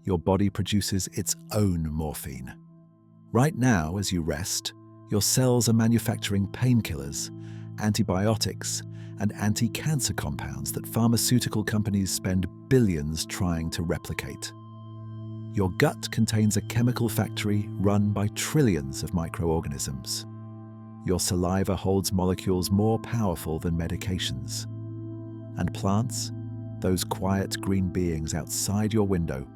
your body produces its own morphine. Right now, as you rest, your cells are manufacturing painkillers, antibiotics, and anti-cancer compounds that pharmaceutical companies spend billions trying to replicate. Your gut contains a chemical factory run by trillions of microorganisms. Your saliva holds molecules more powerful than medications. And plants, those quiet green beings outside your window,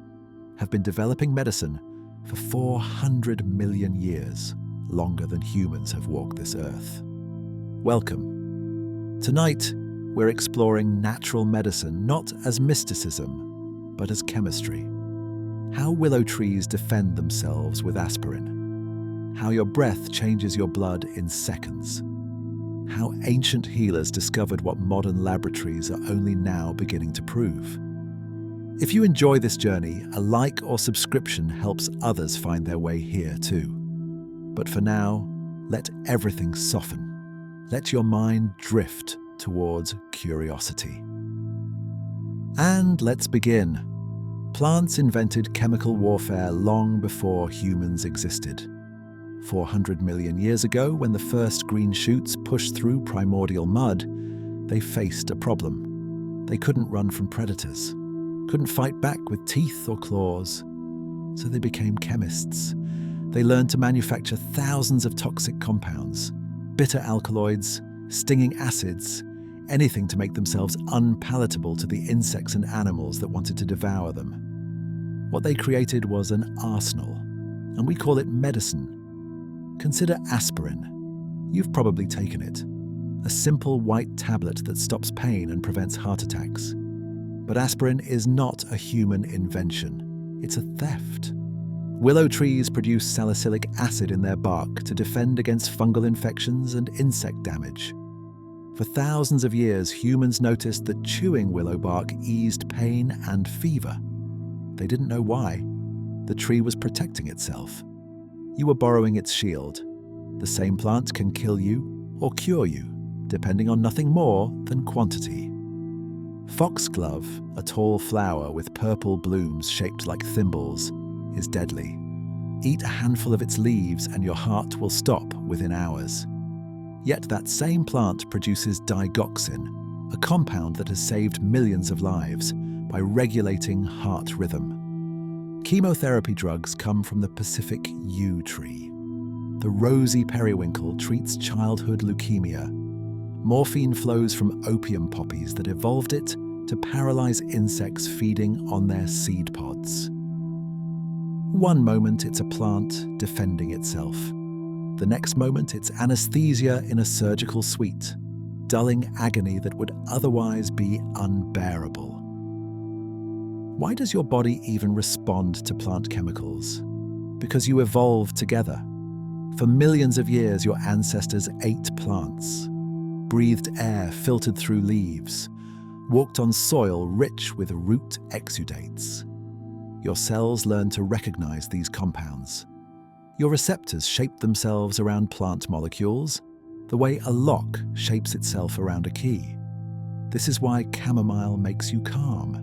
have been developing medicine for 400 million years, longer than humans have walked this earth. Welcome. Tonight, we're exploring natural medicine not as mysticism, but as chemistry. How willow trees defend themselves with aspirin. How your breath changes your blood in seconds. How ancient healers discovered what modern laboratories are only now beginning to prove. If you enjoy this journey, a like or subscription helps others find their way here too. But for now, let everything soften. Let your mind drift towards curiosity. And let's begin. Plants invented chemical warfare long before humans existed. 400 million years ago, when the first green shoots pushed through primordial mud, they faced a problem. They couldn't run from predators, couldn't fight back with teeth or claws. So they became chemists. They learned to manufacture thousands of toxic compounds, bitter alkaloids, stinging acids, anything to make themselves unpalatable to the insects and animals that wanted to devour them. What they created was an arsenal, and we call it medicine. Consider aspirin. You've probably taken it. A simple white tablet that stops pain and prevents heart attacks. But aspirin is not a human invention. It's a theft. Willow trees produce salicylic acid in their bark to defend against fungal infections and insect damage. For thousands of years, humans noticed that chewing willow bark eased pain and fever. They didn't know why. The tree was protecting itself. You were borrowing its shield. The same plant can kill you or cure you, depending on nothing more than quantity. Foxglove, a tall flower with purple blooms shaped like thimbles, is deadly. Eat a handful of its leaves and your heart will stop within hours. Yet that same plant produces digoxin, a compound that has saved millions of lives by regulating heart rhythm. Chemotherapy drugs come from the Pacific yew tree. The rosy periwinkle treats childhood leukemia. Morphine flows from opium poppies that evolved it to paralyze insects feeding on their seed pods. One moment it's a plant defending itself. The next moment it's anesthesia in a surgical suite, dulling agony that would otherwise be unbearable. Why does your body even respond to plant chemicals? Because you evolved together. For millions of years, your ancestors ate plants, breathed air filtered through leaves, walked on soil rich with root exudates. Your cells learned to recognize these compounds. Your receptors shaped themselves around plant molecules, the way a lock shapes itself around a key. This is why chamomile makes you calm,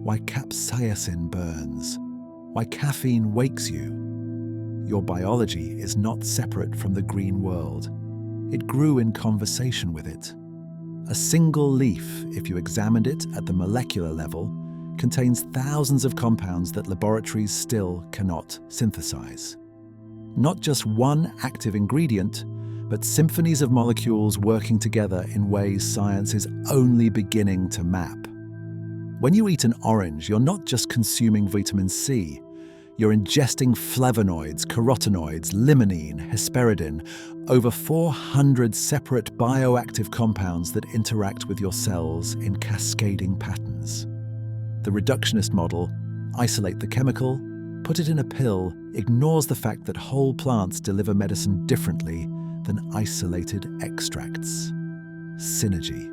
why capsaicin burns, why caffeine wakes you. Your biology is not separate from the green world. It grew in conversation with it. A single leaf, if you examined it at the molecular level, contains thousands of compounds that laboratories still cannot synthesize. Not just one active ingredient, but symphonies of molecules working together in ways science is only beginning to map. When you eat an orange, you're not just consuming vitamin C. You're ingesting flavonoids, carotenoids, limonene, hesperidin, over 400 separate bioactive compounds that interact with your cells in cascading patterns. The reductionist model, isolate the chemical, put it in a pill, ignores the fact that whole plants deliver medicine differently than isolated extracts. Synergy.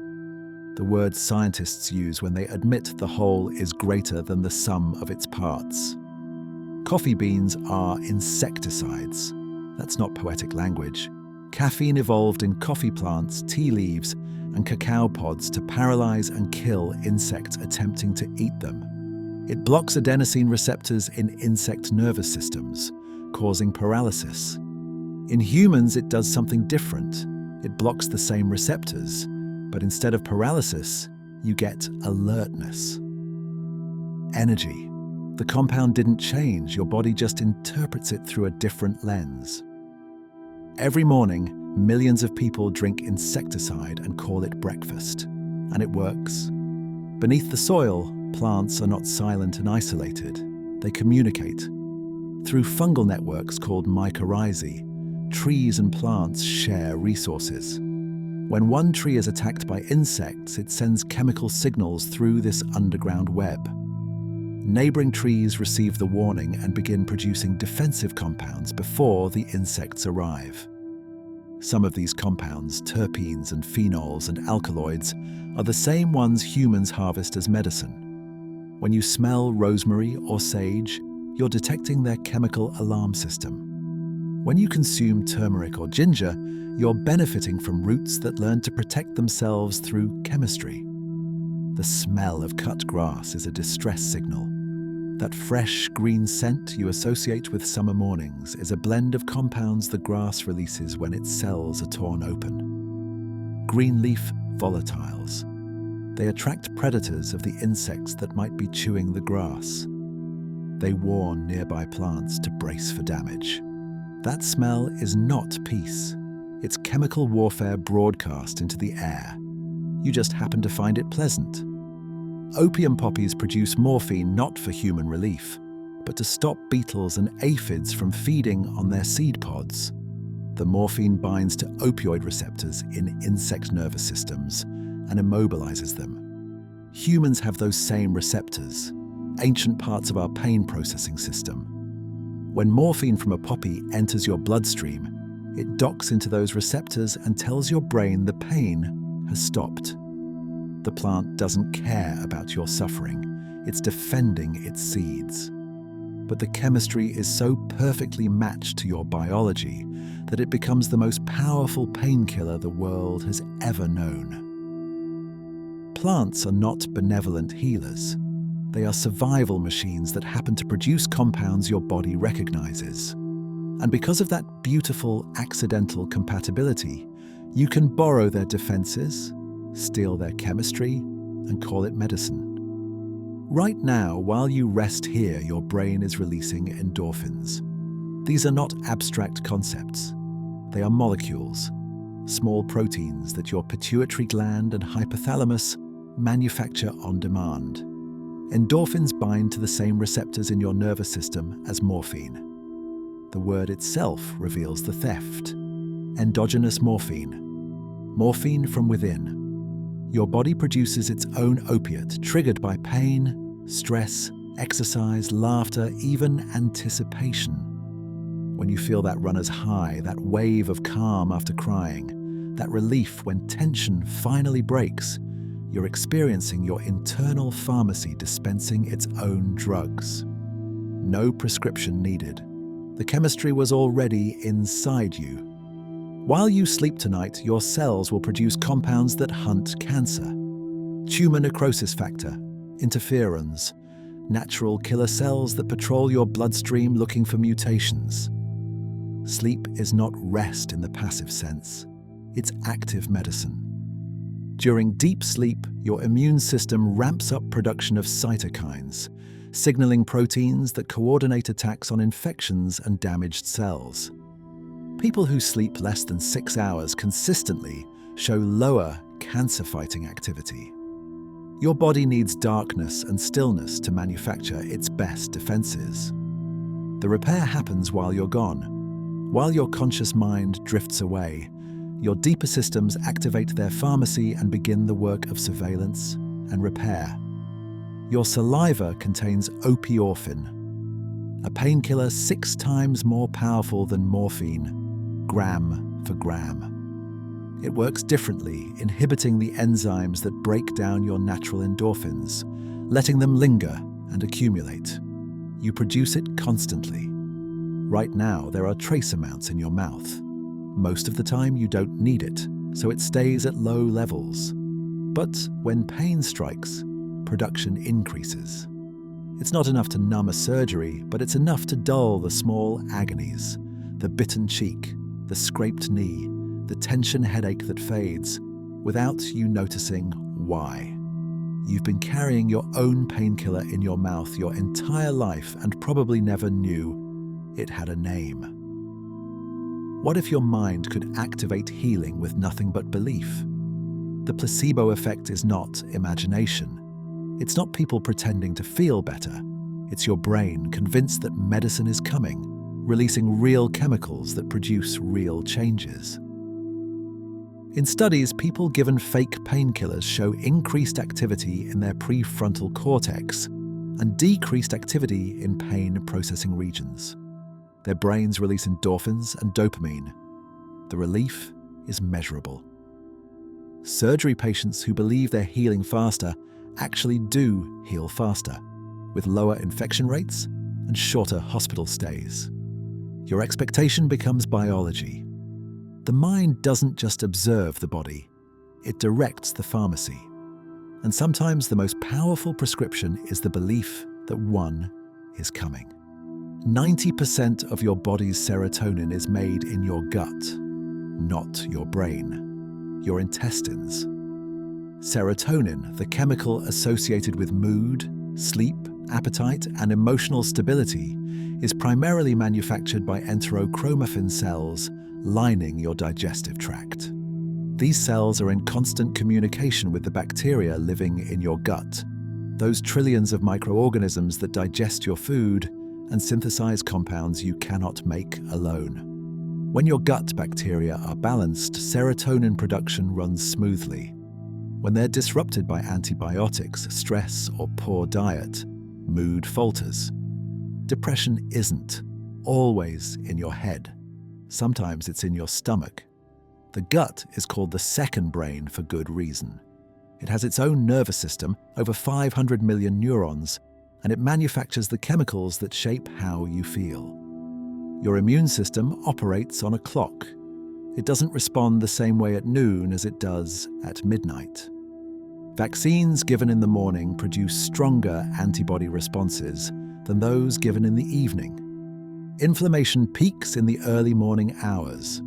The word scientists use when they admit the whole is greater than the sum of its parts. Coffee beans are insecticides. That's not poetic language. Caffeine evolved in coffee plants, tea leaves, and cacao pods to paralyze and kill insects attempting to eat them. It blocks adenosine receptors in insect nervous systems, causing paralysis. In humans, it does something different. It blocks the same receptors, but instead of paralysis, you get alertness. Energy. The compound didn't change, your body just interprets it through a different lens. Every morning, millions of people drink insecticide and call it breakfast. And it works. Beneath the soil, plants are not silent and isolated. They communicate. Through fungal networks called mycorrhizae, trees and plants share resources. When one tree is attacked by insects, it sends chemical signals through this underground web. Neighboring trees receive the warning and begin producing defensive compounds before the insects arrive. Some of these compounds, terpenes and phenols and alkaloids, are the same ones humans harvest as medicine. When you smell rosemary or sage, you're detecting their chemical alarm system. When you consume turmeric or ginger, you're benefiting from roots that learn to protect themselves through chemistry. The smell of cut grass is a distress signal. That fresh green scent you associate with summer mornings is a blend of compounds the grass releases when its cells are torn open. Green leaf volatiles. They attract predators of the insects that might be chewing the grass. They warn nearby plants to brace for damage. That smell is not peace. It's chemical warfare broadcast into the air. You just happen to find it pleasant. Opium poppies produce morphine not for human relief, but to stop beetles and aphids from feeding on their seed pods. The morphine binds to opioid receptors in insect nervous systems and immobilizes them. Humans have those same receptors, ancient parts of our pain processing system. When morphine from a poppy enters your bloodstream, it docks into those receptors and tells your brain the pain has stopped. The plant doesn't care about your suffering. It's defending its seeds. But the chemistry is so perfectly matched to your biology that it becomes the most powerful painkiller the world has ever known. Plants are not benevolent healers. They are survival machines that happen to produce compounds your body recognizes. And because of that beautiful accidental compatibility, you can borrow their defenses, steal their chemistry, and call it medicine. Right now, while you rest here, your brain is releasing endorphins. These are not abstract concepts. They are molecules, small proteins that your pituitary gland and hypothalamus manufacture on demand. Endorphins bind to the same receptors in your nervous system as morphine. The word itself reveals the theft. Endogenous morphine. Morphine from within. Your body produces its own opiate, triggered by pain, stress, exercise, laughter, even anticipation. When you feel that runner's high, that wave of calm after crying, that relief when tension finally breaks, you're experiencing your internal pharmacy dispensing its own drugs. No prescription needed. The chemistry was already inside you. While you sleep tonight, your cells will produce compounds that hunt cancer. Tumor necrosis factor, interferons, natural killer cells that patrol your bloodstream looking for mutations. Sleep is not rest in the passive sense. It's active medicine. During deep sleep, your immune system ramps up production of cytokines, signaling proteins that coordinate attacks on infections and damaged cells. People who sleep less than 6 hours consistently show lower cancer-fighting activity. Your body needs darkness and stillness to manufacture its best defenses. The repair happens while you're gone. While your conscious mind drifts away, your deeper systems activate their pharmacy and begin the work of surveillance and repair. Your saliva contains opioorphin, a painkiller 6 times more powerful than morphine, gram for gram. It works differently, inhibiting the enzymes that break down your natural endorphins, letting them linger and accumulate. You produce it constantly. Right now, there are trace amounts in your mouth. Most of the time, you don't need it, so it stays at low levels. But when pain strikes, production increases. It's not enough to numb a surgery, but it's enough to dull the small agonies, the bitten cheek, the scraped knee, the tension headache that fades, without you noticing why. You've been carrying your own painkiller in your mouth your entire life and probably never knew it had a name. What if your mind could activate healing with nothing but belief? The placebo effect is not imagination. It's not people pretending to feel better. It's your brain convinced that medicine is coming, releasing real chemicals that produce real changes. In studies, people given fake painkillers show increased activity in their prefrontal cortex and decreased activity in pain-processing regions. Their brains release endorphins and dopamine. The relief is measurable. Surgery patients who believe they're healing faster actually do heal faster, with lower infection rates and shorter hospital stays. Your expectation becomes biology. The mind doesn't just observe the body, it directs the pharmacy. And sometimes the most powerful prescription is the belief that one is coming. 90% of your body's serotonin is made in your gut, not your brain, your intestines. Serotonin, the chemical associated with mood, sleep, appetite, and emotional stability, is primarily manufactured by enterochromaffin cells lining your digestive tract. These cells are in constant communication with the bacteria living in your gut, those trillions of microorganisms that digest your food and synthesize compounds you cannot make alone. When your gut bacteria are balanced, serotonin production runs smoothly. When they're disrupted by antibiotics, stress, or poor diet, mood falters. Depression isn't always in your head. Sometimes it's in your stomach. The gut is called the second brain for good reason. It has its own nervous system, over 500 million neurons, and it manufactures the chemicals that shape how you feel. Your immune system operates on a clock. It doesn't respond the same way at noon as it does at midnight. Vaccines given in the morning produce stronger antibody responses than those given in the evening. Inflammation peaks in the early morning hours.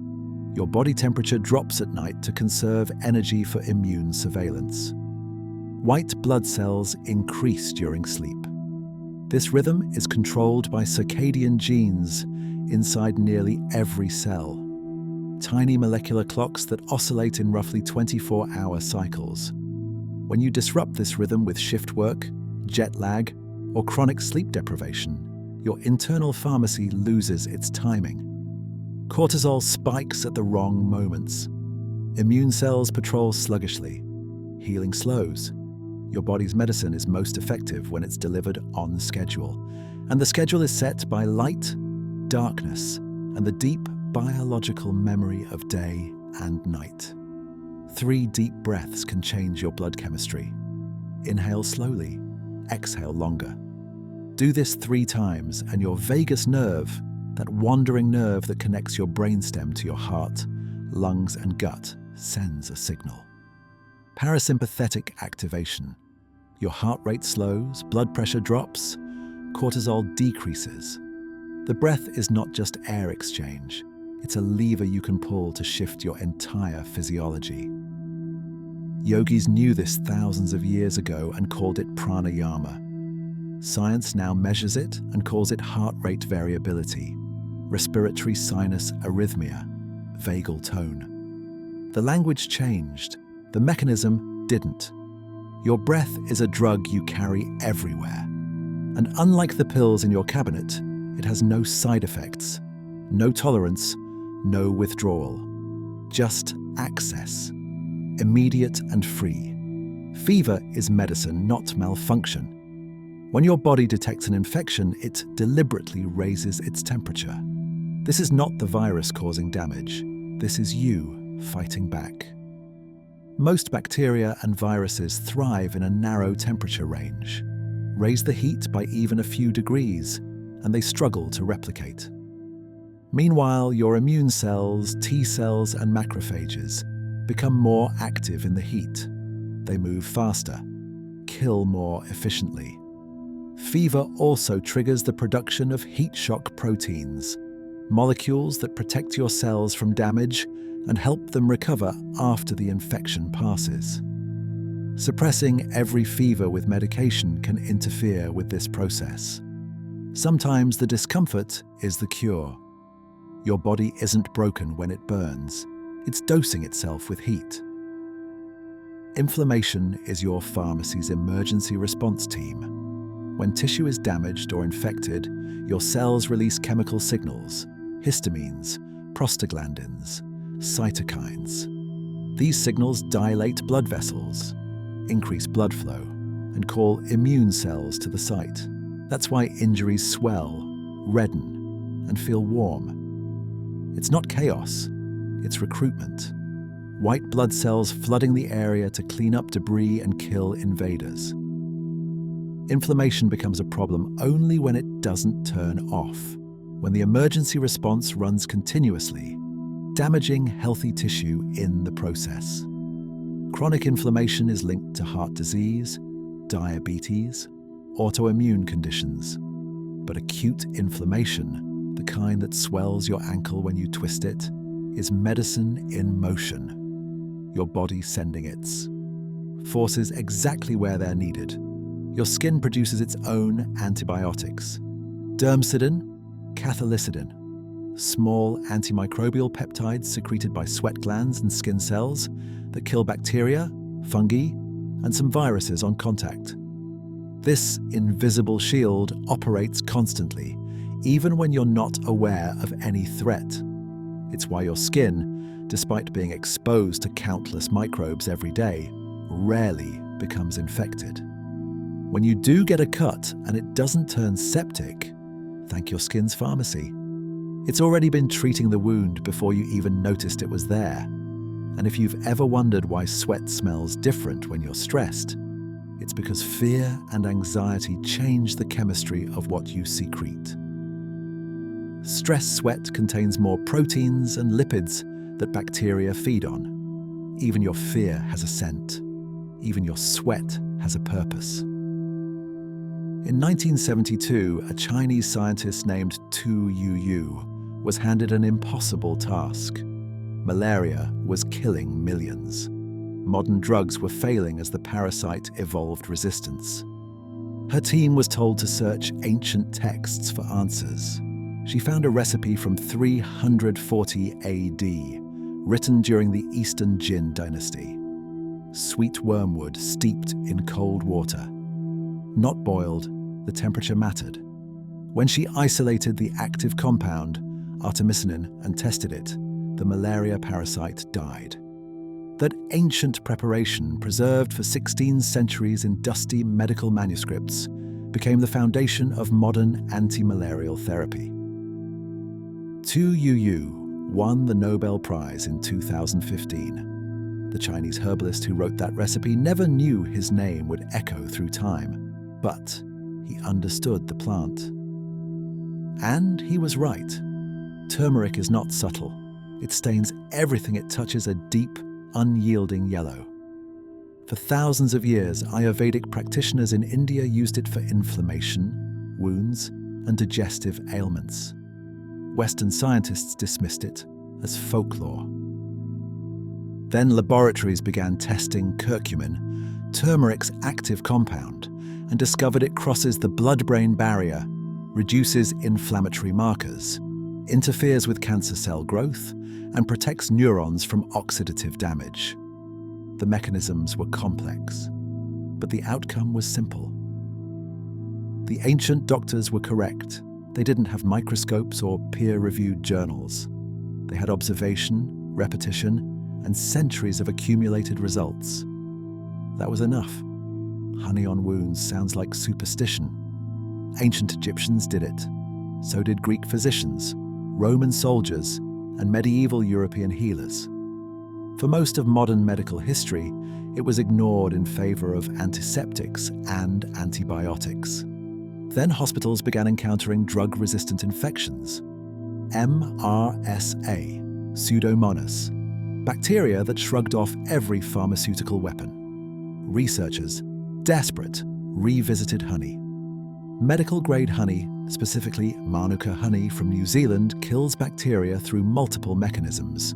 Your body temperature drops at night to conserve energy for immune surveillance. White blood cells increase during sleep. This rhythm is controlled by circadian genes inside nearly every cell. Tiny molecular clocks that oscillate in roughly 24-hour cycles. When you disrupt this rhythm with shift work, jet lag, or chronic sleep deprivation, your internal pharmacy loses its timing. Cortisol spikes at the wrong moments. Immune cells patrol sluggishly. Healing slows. Your body's medicine is most effective when it's delivered on schedule. And the schedule is set by light, darkness, and the deep biological memory of day and night. 3 deep breaths can change your blood chemistry. Inhale slowly, exhale longer. Do this 3 times and your vagus nerve, that wandering nerve that connects your brainstem to your heart, lungs, and gut, sends a signal. Parasympathetic activation. Your heart rate slows, blood pressure drops, cortisol decreases. The breath is not just air exchange, it's a lever you can pull to shift your entire physiology. Yogis knew this thousands of years ago and called it pranayama. Science now measures it and calls it heart rate variability, respiratory sinus arrhythmia, vagal tone. The language changed, the mechanism didn't. Your breath is a drug you carry everywhere. And unlike the pills in your cabinet, it has no side effects, no tolerance, no withdrawal. Just access, immediate and free. Fever is medicine, not malfunction. When your body detects an infection, it deliberately raises its temperature. This is not the virus causing damage. This is you fighting back. Most bacteria and viruses thrive in a narrow temperature range. Raise the heat by even a few degrees, and they struggle to replicate. Meanwhile, your immune cells, T cells, and macrophages become more active in the heat. They move faster, kill more efficiently. Fever also triggers the production of heat shock proteins, molecules that protect your cells from damage and help them recover after the infection passes. Suppressing every fever with medication can interfere with this process. Sometimes the discomfort is the cure. Your body isn't broken when it burns. It's dosing itself with heat. Inflammation is your pharmacy's emergency response team. When tissue is damaged or infected, your cells release chemical signals, histamines, prostaglandins, cytokines. These signals dilate blood vessels, increase blood flow, and call immune cells to the site. That's why injuries swell, redden, and feel warm. It's not chaos, it's recruitment. White blood cells flooding the area to clean up debris and kill invaders. Inflammation becomes a problem only when it doesn't turn off, when the emergency response runs continuously, damaging healthy tissue in the process. Chronic inflammation is linked to heart disease, diabetes, autoimmune conditions. But acute inflammation, the kind that swells your ankle when you twist it, is medicine in motion. Your body sending its forces exactly where they're needed. Your skin produces its own antibiotics. Dermcidin, cathelicidin, small antimicrobial peptides secreted by sweat glands and skin cells that kill bacteria, fungi, and some viruses on contact. This invisible shield operates constantly, even when you're not aware of any threat. It's why your skin, despite being exposed to countless microbes every day, rarely becomes infected. When you do get a cut and it doesn't turn septic, thank your skin's pharmacy. It's already been treating the wound before you even noticed it was there. And if you've ever wondered why sweat smells different when you're stressed, it's because fear and anxiety change the chemistry of what you secrete. Stress sweat contains more proteins and lipids that bacteria feed on. Even your fear has a scent. Even your sweat has a purpose. In 1972, a Chinese scientist named Tu Youyou was handed an impossible task. Malaria was killing millions. Modern drugs were failing as the parasite evolved resistance. Her team was told to search ancient texts for answers. She found a recipe from 340 AD, written during the Eastern Jin dynasty. Sweet wormwood steeped in cold water. Not boiled, the temperature mattered. When she isolated the active compound, artemisinin, and tested it, the malaria parasite died. That ancient preparation, preserved for 16 centuries in dusty medical manuscripts, became the foundation of modern anti-malarial therapy. Tu Youyou won the Nobel Prize in 2015. The Chinese herbalist who wrote that recipe never knew his name would echo through time, but he understood the plant. And he was right. Turmeric is not subtle. It stains everything it touches a deep, unyielding yellow. For thousands of years, Ayurvedic practitioners in India used it for inflammation, wounds, and digestive ailments. Western scientists dismissed it as folklore. Then laboratories began testing curcumin, turmeric's active compound, and discovered it crosses the blood-brain barrier, reduces inflammatory markers, interferes with cancer cell growth, and protects neurons from oxidative damage. The mechanisms were complex, but the outcome was simple. The ancient doctors were correct. They didn't have microscopes or peer-reviewed journals. They had observation, repetition, and centuries of accumulated results. That was enough. Honey on wounds sounds like superstition. Ancient Egyptians did it. So did Greek physicians, Roman soldiers, and medieval European healers. For most of modern medical history, it was ignored in favor of antiseptics and antibiotics. Then hospitals began encountering drug-resistant infections. MRSA, Pseudomonas, bacteria that shrugged off every pharmaceutical weapon. Researchers, desperate, revisited honey. Medical-grade honey, specifically Manuka honey from New Zealand, kills bacteria through multiple mechanisms.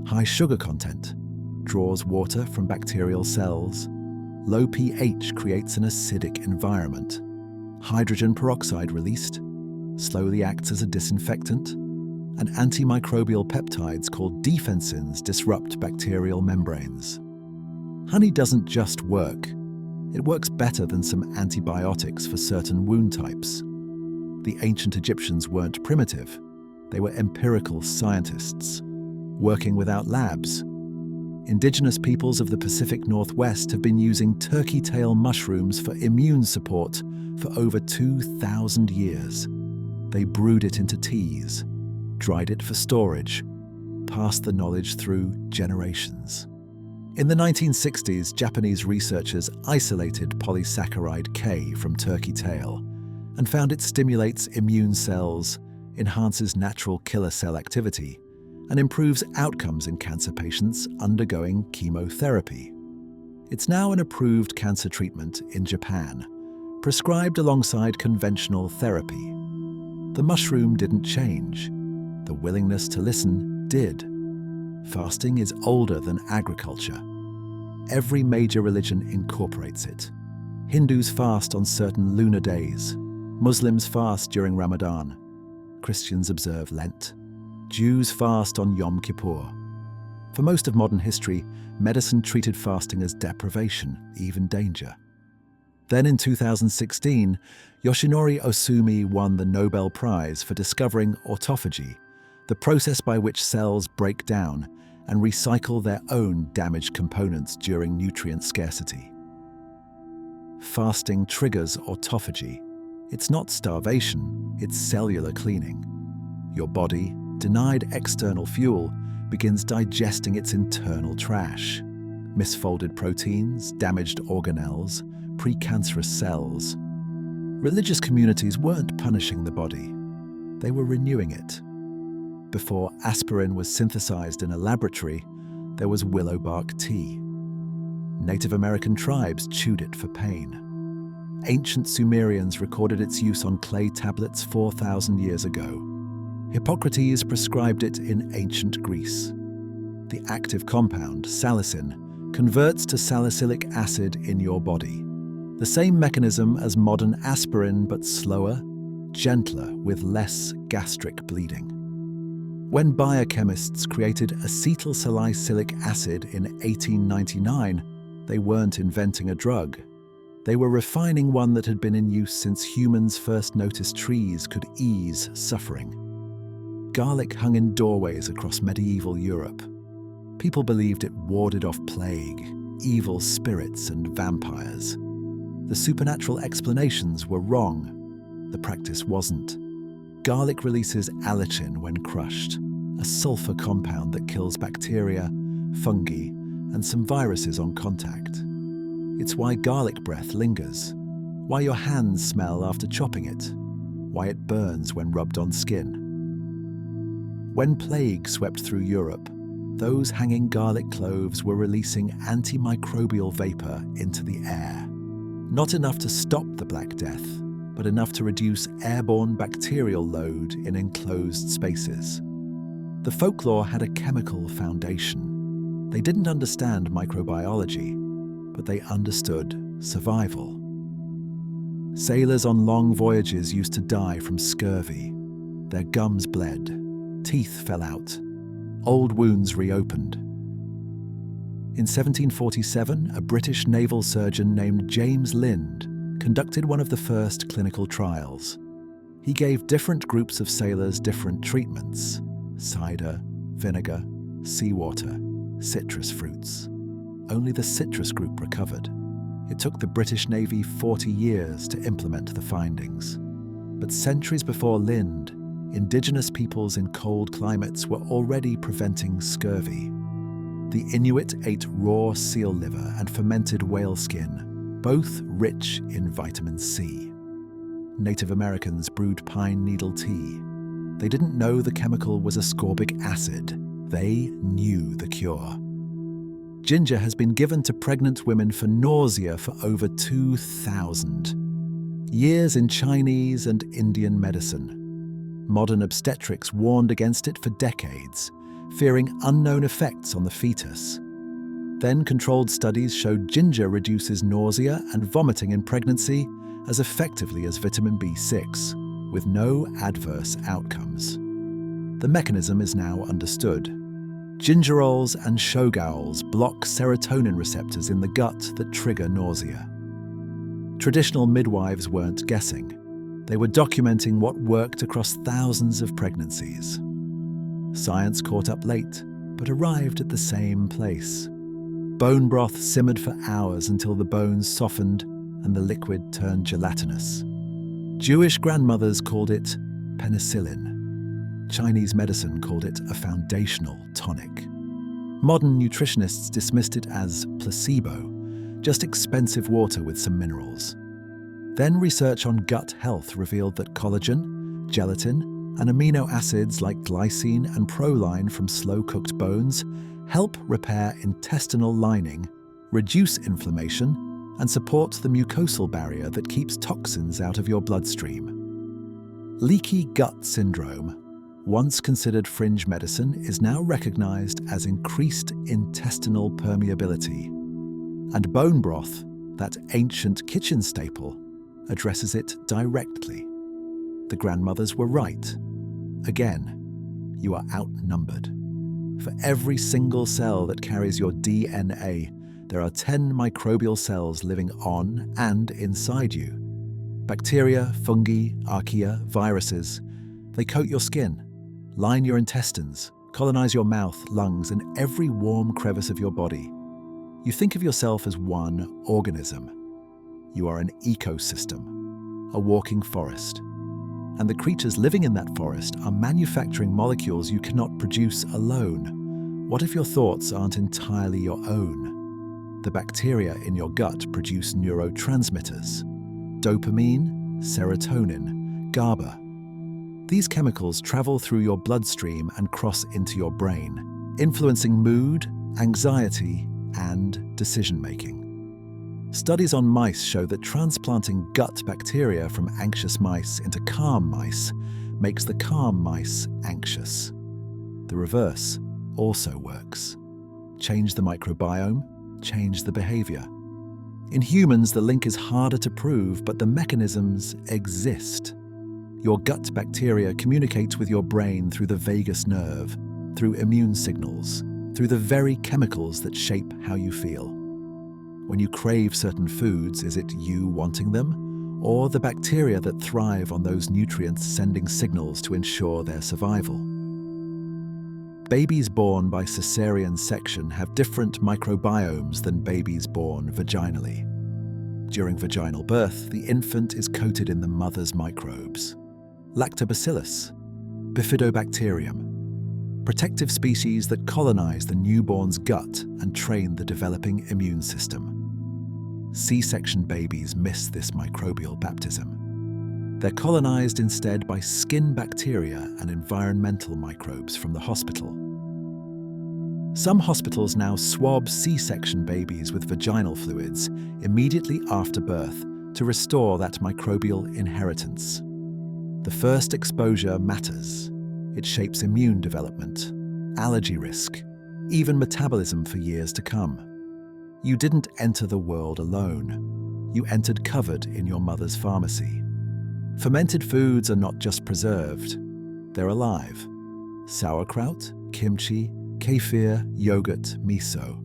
High sugar content draws water from bacterial cells. Low pH creates an acidic environment. Hydrogen peroxide released slowly acts as a disinfectant, and antimicrobial peptides called defensins disrupt bacterial membranes. Honey doesn't just work. It works better than some antibiotics for certain wound types. The ancient Egyptians weren't primitive. They were empirical scientists, working without labs. Indigenous peoples of the Pacific Northwest have been using turkey tail mushrooms for immune support for over 2,000 years. They brewed it into teas, dried it for storage, passed the knowledge through generations. In the 1960s, Japanese researchers isolated polysaccharide K from turkey tail and found it stimulates immune cells, enhances natural killer cell activity, and improves outcomes in cancer patients undergoing chemotherapy. It's now an approved cancer treatment in Japan, prescribed alongside conventional therapy. The mushroom didn't change. The willingness to listen did. Fasting is older than agriculture. Every major religion incorporates it. Hindus fast on certain lunar days. Muslims fast during Ramadan. Christians observe Lent. Jews fast on Yom Kippur. For most of modern history, medicine treated fasting as deprivation, even danger. Then in 2016, Yoshinori Osumi won the Nobel Prize for discovering autophagy, the process by which cells break down and recycle their own damaged components during nutrient scarcity. Fasting triggers autophagy. It's not starvation, it's cellular cleaning. Your body, denied external fuel, begins digesting its internal trash. Misfolded proteins, damaged organelles, precancerous cells. Religious communities weren't punishing the body. They were renewing it. Before aspirin was synthesized in a laboratory, there was willow bark tea. Native American tribes chewed it for pain. Ancient Sumerians recorded its use on clay tablets 4,000 years ago. Hippocrates prescribed it in ancient Greece. The active compound, salicin, converts to salicylic acid in your body. The same mechanism as modern aspirin, but slower, gentler, with less gastric bleeding. When biochemists created acetylsalicylic acid in 1899, they weren't inventing a drug. They were refining one that had been in use since humans first noticed trees could ease suffering. Garlic hung in doorways across medieval Europe. People believed it warded off plague, evil spirits, and vampires. The supernatural explanations were wrong. The practice wasn't. Garlic releases allicin when crushed, a sulfur compound that kills bacteria, fungi, and some viruses on contact. It's why garlic breath lingers, why your hands smell after chopping it, why it burns when rubbed on skin. When plague swept through Europe, those hanging garlic cloves were releasing antimicrobial vapor into the air. Not enough to stop the Black Death, but enough to reduce airborne bacterial load in enclosed spaces. The folklore had a chemical foundation. They didn't understand microbiology, but they understood survival. Sailors on long voyages used to die from scurvy. Their gums bled, teeth fell out, old wounds reopened. In 1747, a British naval surgeon named James Lind conducted one of the first clinical trials. He gave different groups of sailors different treatments: cider, vinegar, seawater, citrus fruits. Only the citrus group recovered. It took the British Navy 40 years to implement the findings. But centuries before Lind, indigenous peoples in cold climates were already preventing scurvy. The Inuit ate raw seal liver and fermented whale skin, both rich in vitamin C. Native Americans brewed pine needle tea. They didn't know the chemical was ascorbic acid. They knew the cure. Ginger has been given to pregnant women for nausea for over 2,000. Years in Chinese and Indian medicine. Modern obstetrics warned against it for decades, fearing unknown effects on the fetus. Then controlled studies showed ginger reduces nausea and vomiting in pregnancy as effectively as vitamin B6, with no adverse outcomes. The mechanism is now understood. Gingerols and shogaols block serotonin receptors in the gut that trigger nausea. Traditional midwives weren't guessing. They were documenting what worked across thousands of pregnancies. Science caught up late, but arrived at the same place. Bone broth simmered for hours until the bones softened and the liquid turned gelatinous. Jewish grandmothers called it penicillin. Chinese medicine called it a foundational tonic. Modern nutritionists dismissed it as placebo, just expensive water with some minerals. Then research on gut health revealed that collagen, gelatin, and amino acids like glycine and proline from slow-cooked bones help repair intestinal lining, reduce inflammation, and support the mucosal barrier that keeps toxins out of your bloodstream. Leaky gut syndrome, once considered fringe medicine, is now recognized as increased intestinal permeability. And bone broth, that ancient kitchen staple, addresses it directly. The grandmothers were right. Again, you are outnumbered. For every single cell that carries your DNA, there are 10 microbial cells living on and inside you. Bacteria, fungi, archaea, viruses. They coat your skin, line your intestines, colonize your mouth, lungs, and every warm crevice of your body. You think of yourself as one organism. You are an ecosystem, a walking forest. And the creatures living in that forest are manufacturing molecules you cannot produce alone. What if your thoughts aren't entirely your own? The bacteria in your gut produce neurotransmitters: dopamine, serotonin, GABA. These chemicals travel through your bloodstream and cross into your brain, influencing mood, anxiety, and decision-making. Studies on mice show that transplanting gut bacteria from anxious mice into calm mice makes the calm mice anxious. The reverse also works. Change the microbiome, change the behavior. In humans, the link is harder to prove, but the mechanisms exist. Your gut bacteria communicates with your brain through the vagus nerve, through immune signals, through the very chemicals that shape how you feel. When you crave certain foods, is it you wanting them, or the bacteria that thrive on those nutrients sending signals to ensure their survival? Babies born by cesarean section have different microbiomes than babies born vaginally. During vaginal birth, the infant is coated in the mother's microbes. Lactobacillus, bifidobacterium, protective species that colonize the newborn's gut and train the developing immune system. C-section babies miss this microbial baptism. They're colonized instead by skin bacteria and environmental microbes from the hospital. Some hospitals now swab C-section babies with vaginal fluids immediately after birth to restore that microbial inheritance. The first exposure matters. It shapes immune development, allergy risk, even metabolism for years to come. You didn't enter the world alone. You entered covered in your mother's pharmacy. Fermented foods are not just preserved, they're alive. Sauerkraut, kimchi, kefir, yogurt, miso.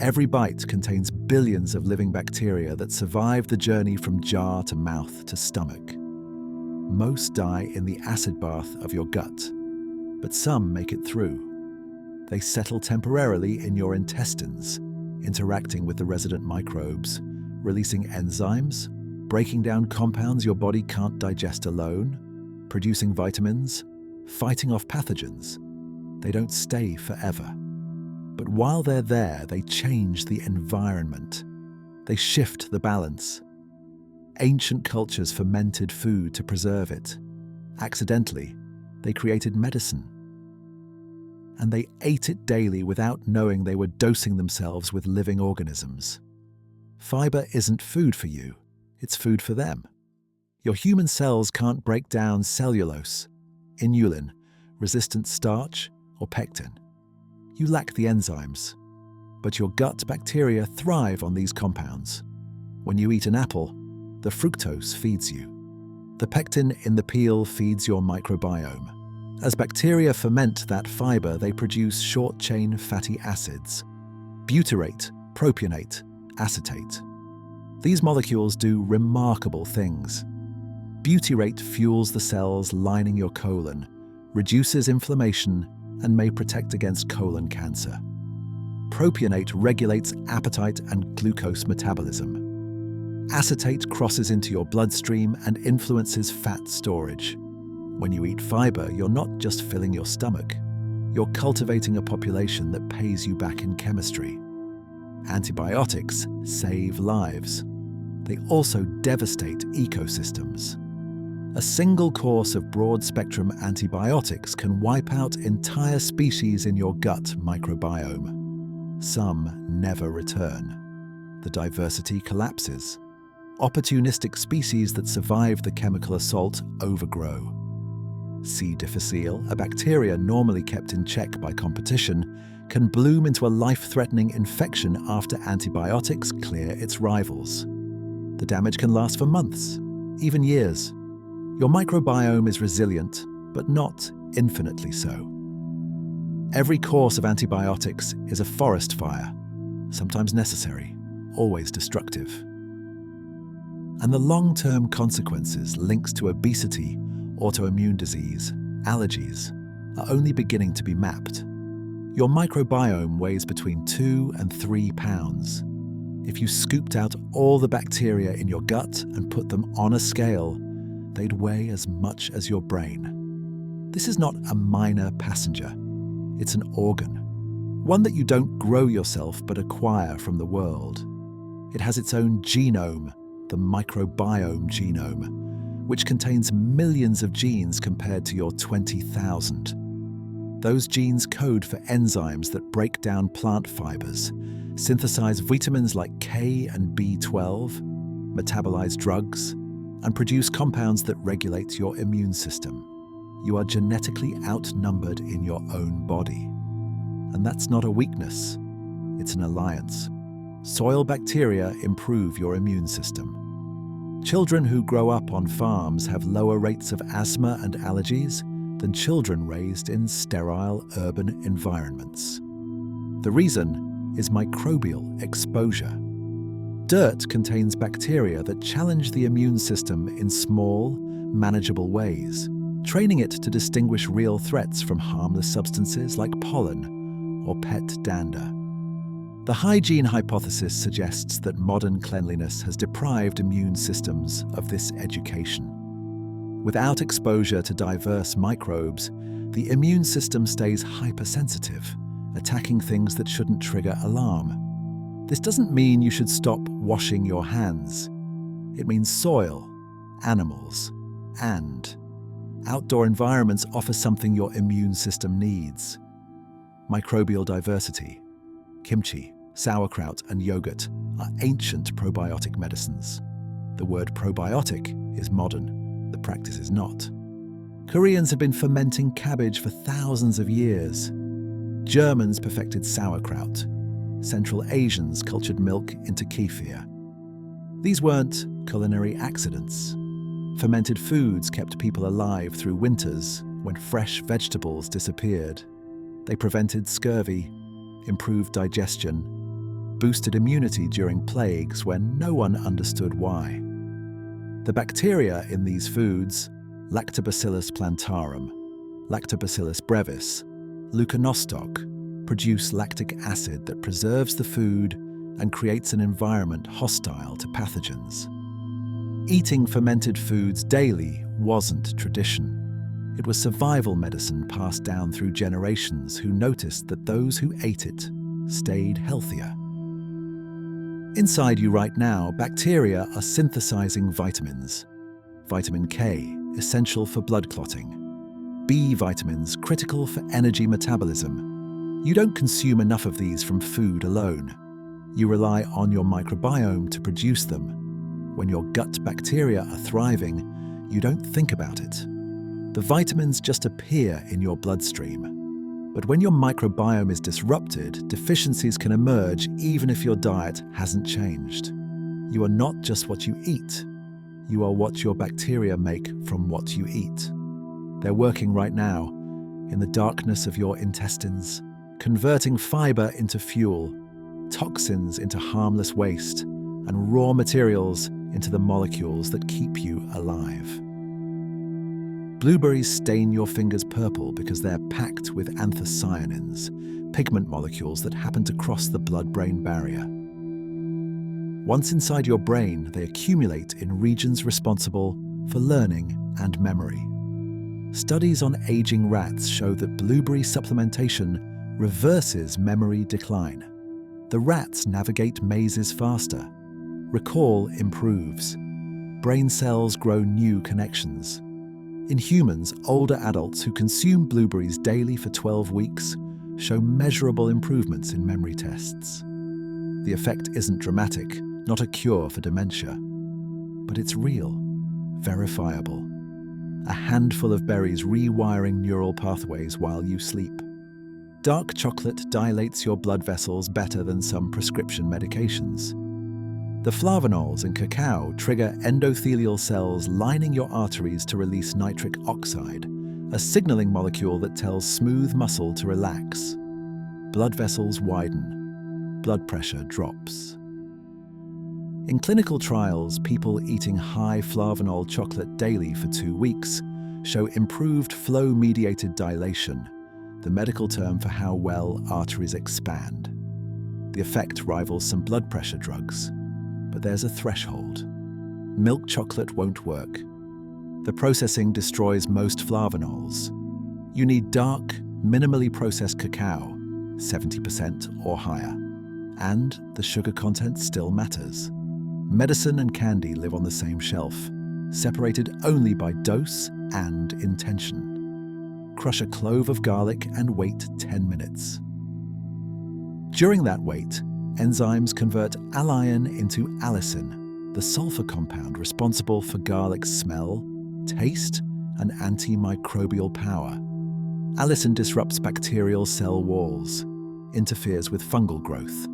Every bite contains billions of living bacteria that survive the journey from jar to mouth to stomach. Most die in the acid bath of your gut, but some make it through. They settle temporarily in your intestines, interacting with the resident microbes, releasing enzymes, breaking down compounds your body can't digest alone, producing vitamins, fighting off pathogens. They don't stay forever. But while they're there, they change the environment. They shift the balance. Ancient cultures fermented food to preserve it. Accidentally, they created medicine. And they ate it daily without knowing they were dosing themselves with living organisms. Fiber isn't food for you, it's food for them. Your human cells can't break down cellulose, inulin, resistant starch, or pectin. You lack the enzymes. But your gut bacteria thrive on these compounds. When you eat an apple, the fructose feeds you. The pectin in the peel feeds your microbiome. As bacteria ferment that fiber, they produce short-chain fatty acids: butyrate, propionate, acetate. These molecules do remarkable things. Butyrate fuels the cells lining your colon, reduces inflammation, and may protect against colon cancer. Propionate regulates appetite and glucose metabolism. Acetate crosses into your bloodstream and influences fat storage. When you eat fiber, you're not just filling your stomach. You're cultivating a population that pays you back in chemistry. Antibiotics save lives. They also devastate ecosystems. A single course of broad-spectrum antibiotics can wipe out entire species in your gut microbiome. Some never return. The diversity collapses. Opportunistic species that survive the chemical assault overgrow. C. difficile, a bacteria normally kept in check by competition, can bloom into a life-threatening infection after antibiotics clear its rivals. The damage can last for months, even years. Your microbiome is resilient, but not infinitely so. Every course of antibiotics is a forest fire, sometimes necessary, always destructive. And the long-term consequences linked to obesity, autoimmune disease, allergies, are only beginning to be mapped. Your microbiome weighs between 2 and 3 pounds. If you scooped out all the bacteria in your gut and put them on a scale, they'd weigh as much as your brain. This is not a minor passenger. It's an organ, one that you don't grow yourself but acquire from the world. It has its own genome, the microbiome genome, which contains millions of genes compared to your 20,000. Those genes code for enzymes that break down plant fibers, synthesize vitamins like K and B12, metabolize drugs, and produce compounds that regulate your immune system. You are genetically outnumbered in your own body. And that's not a weakness, it's an alliance. Soil bacteria improve your immune system. Children who grow up on farms have lower rates of asthma and allergies than children raised in sterile urban environments. The reason is microbial exposure. Dirt contains bacteria that challenge the immune system in small, manageable ways, training it to distinguish real threats from harmless substances like pollen or pet dander. The hygiene hypothesis suggests that modern cleanliness has deprived immune systems of this education. Without exposure to diverse microbes, the immune system stays hypersensitive, attacking things that shouldn't trigger alarm. This doesn't mean you should stop washing your hands. It means soil, animals, and outdoor environments offer something your immune system needs. Microbial diversity. Kimchi, sauerkraut, and yogurt are ancient probiotic medicines. The word probiotic is modern, the practice is not. Koreans have been fermenting cabbage for thousands of years. Germans perfected sauerkraut. Central Asians cultured milk into kefir. These weren't culinary accidents. Fermented foods kept people alive through winters when fresh vegetables disappeared. They prevented scurvy, improved digestion, boosted immunity during plagues when no one understood why. The bacteria in these foods, Lactobacillus plantarum, Lactobacillus brevis, Leuconostoc, produce lactic acid that preserves the food and creates an environment hostile to pathogens. Eating fermented foods daily wasn't tradition. It was survival medicine passed down through generations who noticed that those who ate it stayed healthier. Inside you right now, bacteria are synthesizing vitamins. Vitamin K, essential for blood clotting. B vitamins, critical for energy metabolism. You don't consume enough of these from food alone. You rely on your microbiome to produce them. When your gut bacteria are thriving, You don't think about it. The vitamins just appear in your bloodstream. But when your microbiome is disrupted, deficiencies can emerge even if your diet hasn't changed. You are not just what you eat. You are what your bacteria make from what you eat. They're working right now, in the darkness of your intestines, converting fiber into fuel, toxins into harmless waste, and raw materials into the molecules that keep you alive. Blueberries stain your fingers purple because they're packed with anthocyanins, pigment molecules that happen to cross the blood-brain barrier. Once inside your brain, they accumulate in regions responsible for learning and memory. Studies on aging rats show that blueberry supplementation reverses memory decline. The rats navigate mazes faster. Recall improves. Brain cells grow new connections. In humans, older adults who consume blueberries daily for 12 weeks show measurable improvements in memory tests. The effect isn't dramatic, not a cure for dementia. But it's real, verifiable. A handful of berries rewiring neural pathways while you sleep. Dark chocolate dilates your blood vessels better than some prescription medications. The flavonols in cacao trigger endothelial cells lining your arteries to release nitric oxide, a signaling molecule that tells smooth muscle to relax. Blood vessels widen. Blood pressure drops. In clinical trials, people eating high flavanol chocolate daily for 2 weeks show improved flow-mediated dilation, the medical term for how well arteries expand. The effect rivals some blood pressure drugs. But there's a threshold. Milk chocolate won't work. The processing destroys most flavanols. You need dark, minimally processed cacao, 70% or higher. And the sugar content still matters. Medicine and candy live on the same shelf, separated only by dose and intention. Crush a clove of garlic and wait 10 minutes. During that wait, enzymes convert alliin into allicin, the sulfur compound responsible for garlic's smell, taste, and antimicrobial power. Allicin disrupts bacterial cell walls, interferes with fungal growth.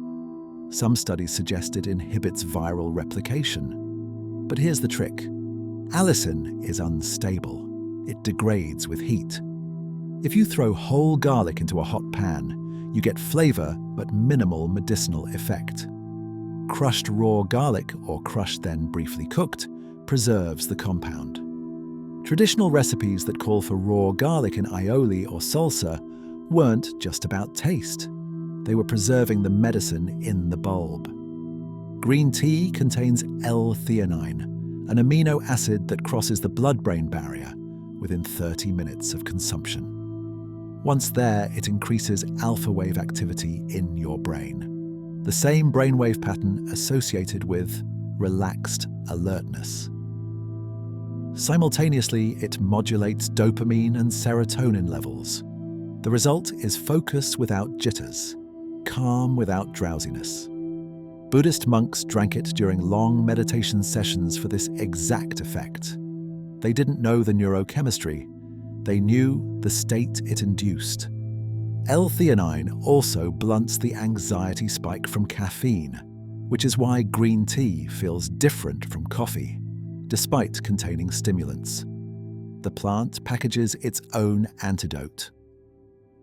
Some studies suggest it inhibits viral replication. But here's the trick. Allicin is unstable. It degrades with heat. If you throw whole garlic into a hot pan, you get flavor but minimal medicinal effect. Crushed raw garlic, or crushed then briefly cooked, preserves the compound. Traditional recipes that call for raw garlic in aioli or salsa weren't just about taste. They were preserving the medicine in the bulb. Green tea contains L-theanine, an amino acid that crosses the blood-brain barrier within 30 minutes of consumption. Once there, it increases alpha wave activity in your brain, the same brainwave pattern associated with relaxed alertness. Simultaneously, it modulates dopamine and serotonin levels. The result is focus without jitters, calm without drowsiness. Buddhist monks drank it during long meditation sessions for this exact effect. They didn't know the neurochemistry. They knew the state it induced. L-theanine also blunts the anxiety spike from caffeine, which is why green tea feels different from coffee, despite containing stimulants. The plant packages its own antidote.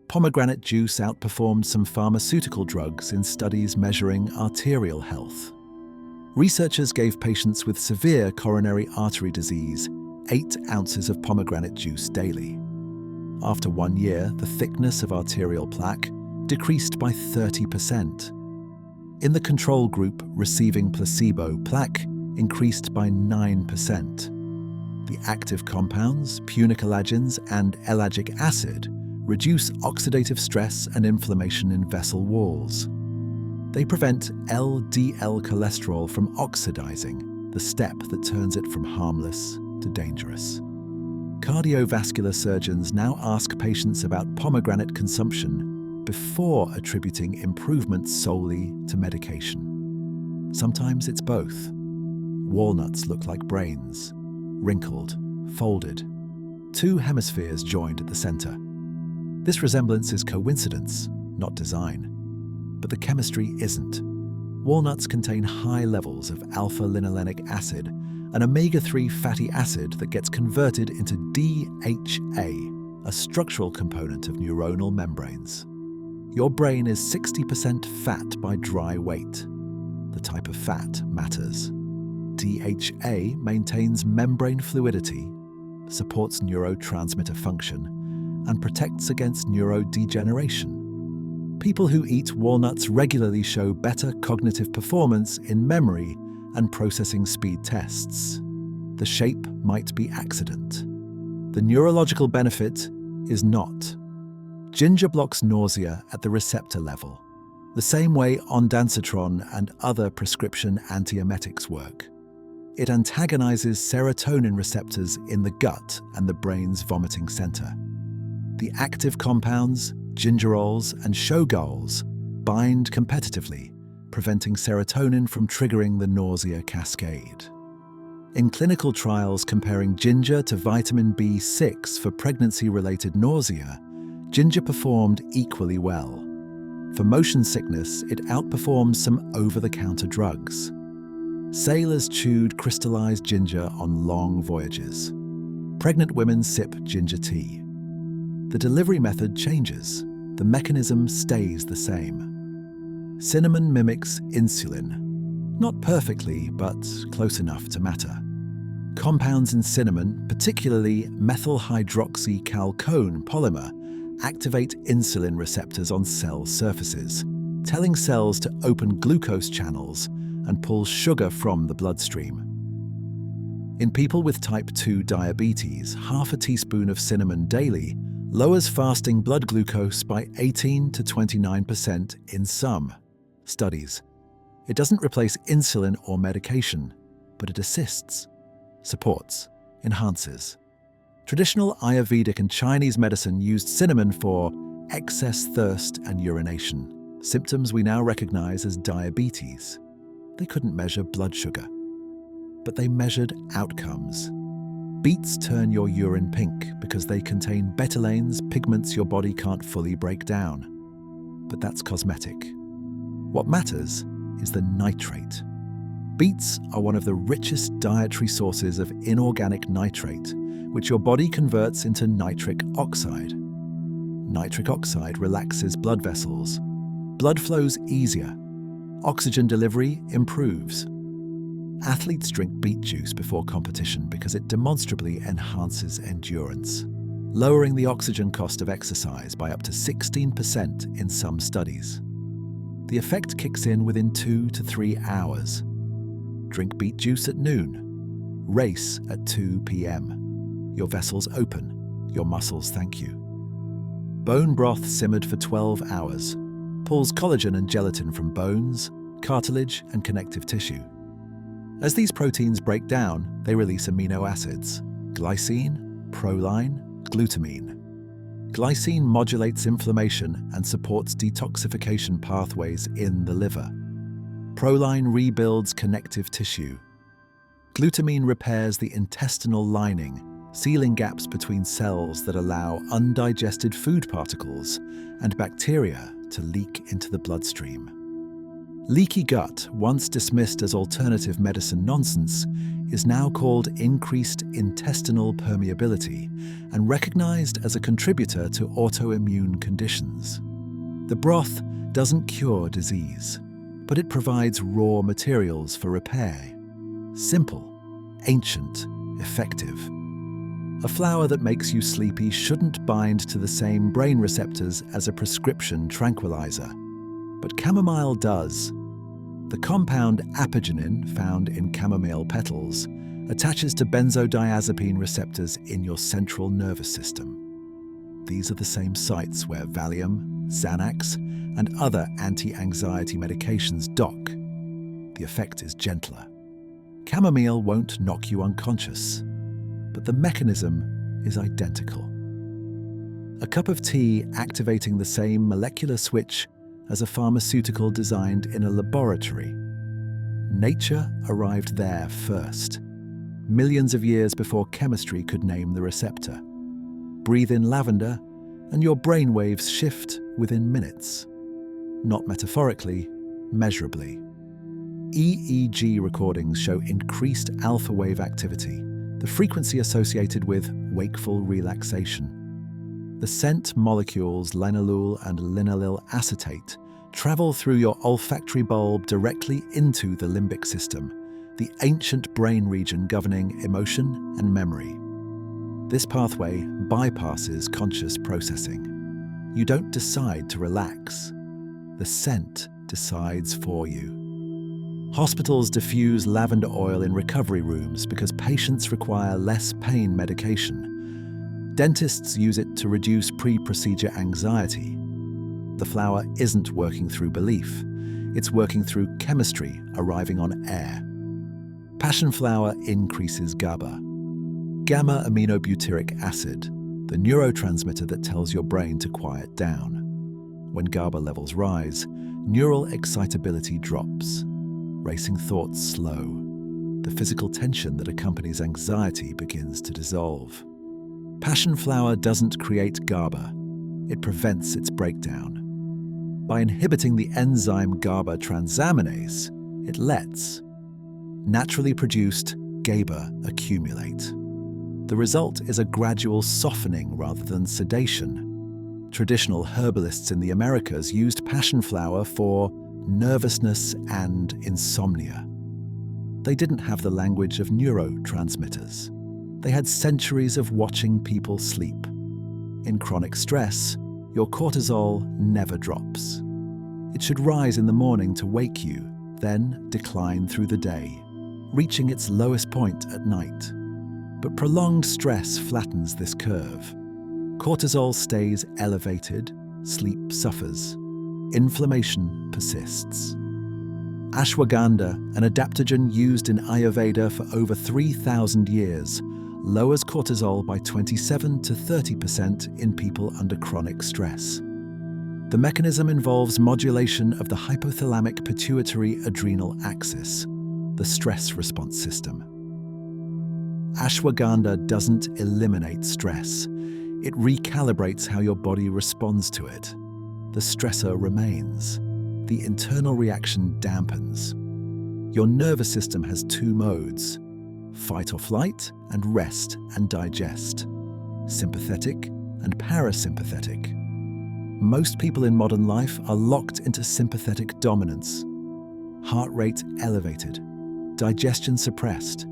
Pomegranate juice outperformed some pharmaceutical drugs in studies measuring arterial health. Researchers gave patients with severe coronary artery disease 8 ounces of pomegranate juice daily. After 1 year, the thickness of arterial plaque decreased by 30%. In the control group receiving placebo, plaque increased by 9%. The active compounds, punicalagins and ellagic acid, reduce oxidative stress and inflammation in vessel walls. They prevent LDL cholesterol from oxidizing, the step that turns it from harmless to dangerous. Cardiovascular surgeons now ask patients about pomegranate consumption before attributing improvements solely to medication. Sometimes it's both. Walnuts look like brains, wrinkled, folded. Two hemispheres joined at the center. This resemblance is coincidence, not design. But the chemistry isn't. Walnuts contain high levels of alpha-linolenic acid, an omega-3 fatty acid that gets converted into DHA, a structural component of neuronal membranes. Your brain is 60% fat by dry weight. The type of fat matters. DHA maintains membrane fluidity, supports neurotransmitter function, and protects against neurodegeneration. People who eat walnuts regularly show better cognitive performance in memory and processing speed tests. The shape might be accident. The neurological benefit is not. Ginger blocks nausea at the receptor level, the same way ondansetron and other prescription antiemetics work. It antagonizes serotonin receptors in the gut and the brain's vomiting center. The active compounds, gingerols and shogaols, bind competitively, preventing serotonin from triggering the nausea cascade. In clinical trials comparing ginger to vitamin B6 for pregnancy-related nausea, ginger performed equally well. For motion sickness, it outperforms some over-the-counter drugs. Sailors chewed crystallized ginger on long voyages. Pregnant women sip ginger tea. The delivery method changes. The mechanism stays the same. Cinnamon mimics insulin. Not perfectly, but close enough to matter. Compounds in cinnamon, particularly methyl hydroxychalcone polymer, activate insulin receptors on cell surfaces, telling cells to open glucose channels and pull sugar from the bloodstream. In people with type 2 diabetes, half a teaspoon of cinnamon daily lowers fasting blood glucose by 18 to 29% in some studies. It doesn't replace insulin or medication, but it assists, supports, enhances. Traditional Ayurvedic and Chinese medicine used cinnamon for excess thirst and urination, symptoms we now recognize as diabetes. They couldn't measure blood sugar, but they measured outcomes. Beets turn your urine pink because they contain betalains, pigments your body can't fully break down. But that's cosmetic. What matters is the nitrate. Beets are one of the richest dietary sources of inorganic nitrate, which your body converts into nitric oxide. Nitric oxide relaxes blood vessels. Blood flows easier. Oxygen delivery improves. Athletes drink beet juice before competition because it demonstrably enhances endurance, lowering the oxygen cost of exercise by up to 16% in some studies. The effect kicks in within 2 to 3 hours. Drink beet juice at noon. Race at 2 p.m. Your vessels open. Your muscles thank you. Bone broth simmered for 12 hours. Pulls collagen and gelatin from bones, cartilage, and connective tissue. As these proteins break down, they release amino acids: glycine, proline, glutamine. Glycine modulates inflammation and supports detoxification pathways in the liver. Proline rebuilds connective tissue. Glutamine repairs the intestinal lining, sealing gaps between cells that allow undigested food particles and bacteria to leak into the bloodstream. Leaky gut, once dismissed as alternative medicine nonsense, is now called increased intestinal permeability and recognized as a contributor to autoimmune conditions. The broth doesn't cure disease, but it provides raw materials for repair. Simple, ancient, effective. A flower that makes you sleepy shouldn't bind to the same brain receptors as a prescription tranquilizer, but chamomile does. The compound apigenin, found in chamomile petals, attaches to benzodiazepine receptors in your central nervous system. These are the same sites where Valium, Xanax, and other anti-anxiety medications dock. The effect is gentler. Chamomile won't knock you unconscious, but the mechanism is identical. A cup of tea activating the same molecular switch as a pharmaceutical designed in a laboratory. Nature arrived there first. millions of years before chemistry could name the receptor. Breathe in lavender, and your brain waves shift within minutes. Not metaphorically, measurably. EEG recordings show increased alpha wave activity, the frequency associated with wakeful relaxation. The scent molecules linalool and linaloyl acetate travel through your olfactory bulb directly into the limbic system, the ancient brain region governing emotion and memory. This pathway bypasses conscious processing. You don't decide to relax. The scent decides for you. Hospitals diffuse lavender oil in recovery rooms because patients require less pain medication. Dentists use it to reduce pre-procedure anxiety. The flower isn't working through belief. It's working through chemistry arriving on air. Passion flower increases GABA, gamma-aminobutyric acid, the neurotransmitter that tells your brain to quiet down. When GABA levels rise, neural excitability drops. Racing thoughts slow. The physical tension that accompanies anxiety begins to dissolve. Passion flower doesn't create GABA. It prevents its breakdown. By inhibiting the enzyme GABA transaminase, it lets naturally produced GABA accumulate. The result is a gradual softening rather than sedation. Traditional herbalists in the Americas used passion flower for nervousness and insomnia. They didn't have the language of neurotransmitters. They had centuries of watching people sleep. In chronic stress, your cortisol never drops. It should rise in the morning to wake you, then decline through the day, reaching its lowest point at night. But prolonged stress flattens this curve. Cortisol stays elevated, sleep suffers. Inflammation persists. Ashwagandha, an adaptogen used in Ayurveda for over 3,000 years, lowers cortisol by 27 to 30% in people under chronic stress. The mechanism involves modulation of the hypothalamic pituitary adrenal axis, the stress response system. Ashwagandha doesn't eliminate stress. It recalibrates how your body responds to it. The stressor remains. The internal reaction dampens. Your nervous system has two modes: fight or flight and rest and digest, sympathetic and parasympathetic. Most people in modern life are locked into sympathetic dominance. Heart rate elevated, digestion suppressed,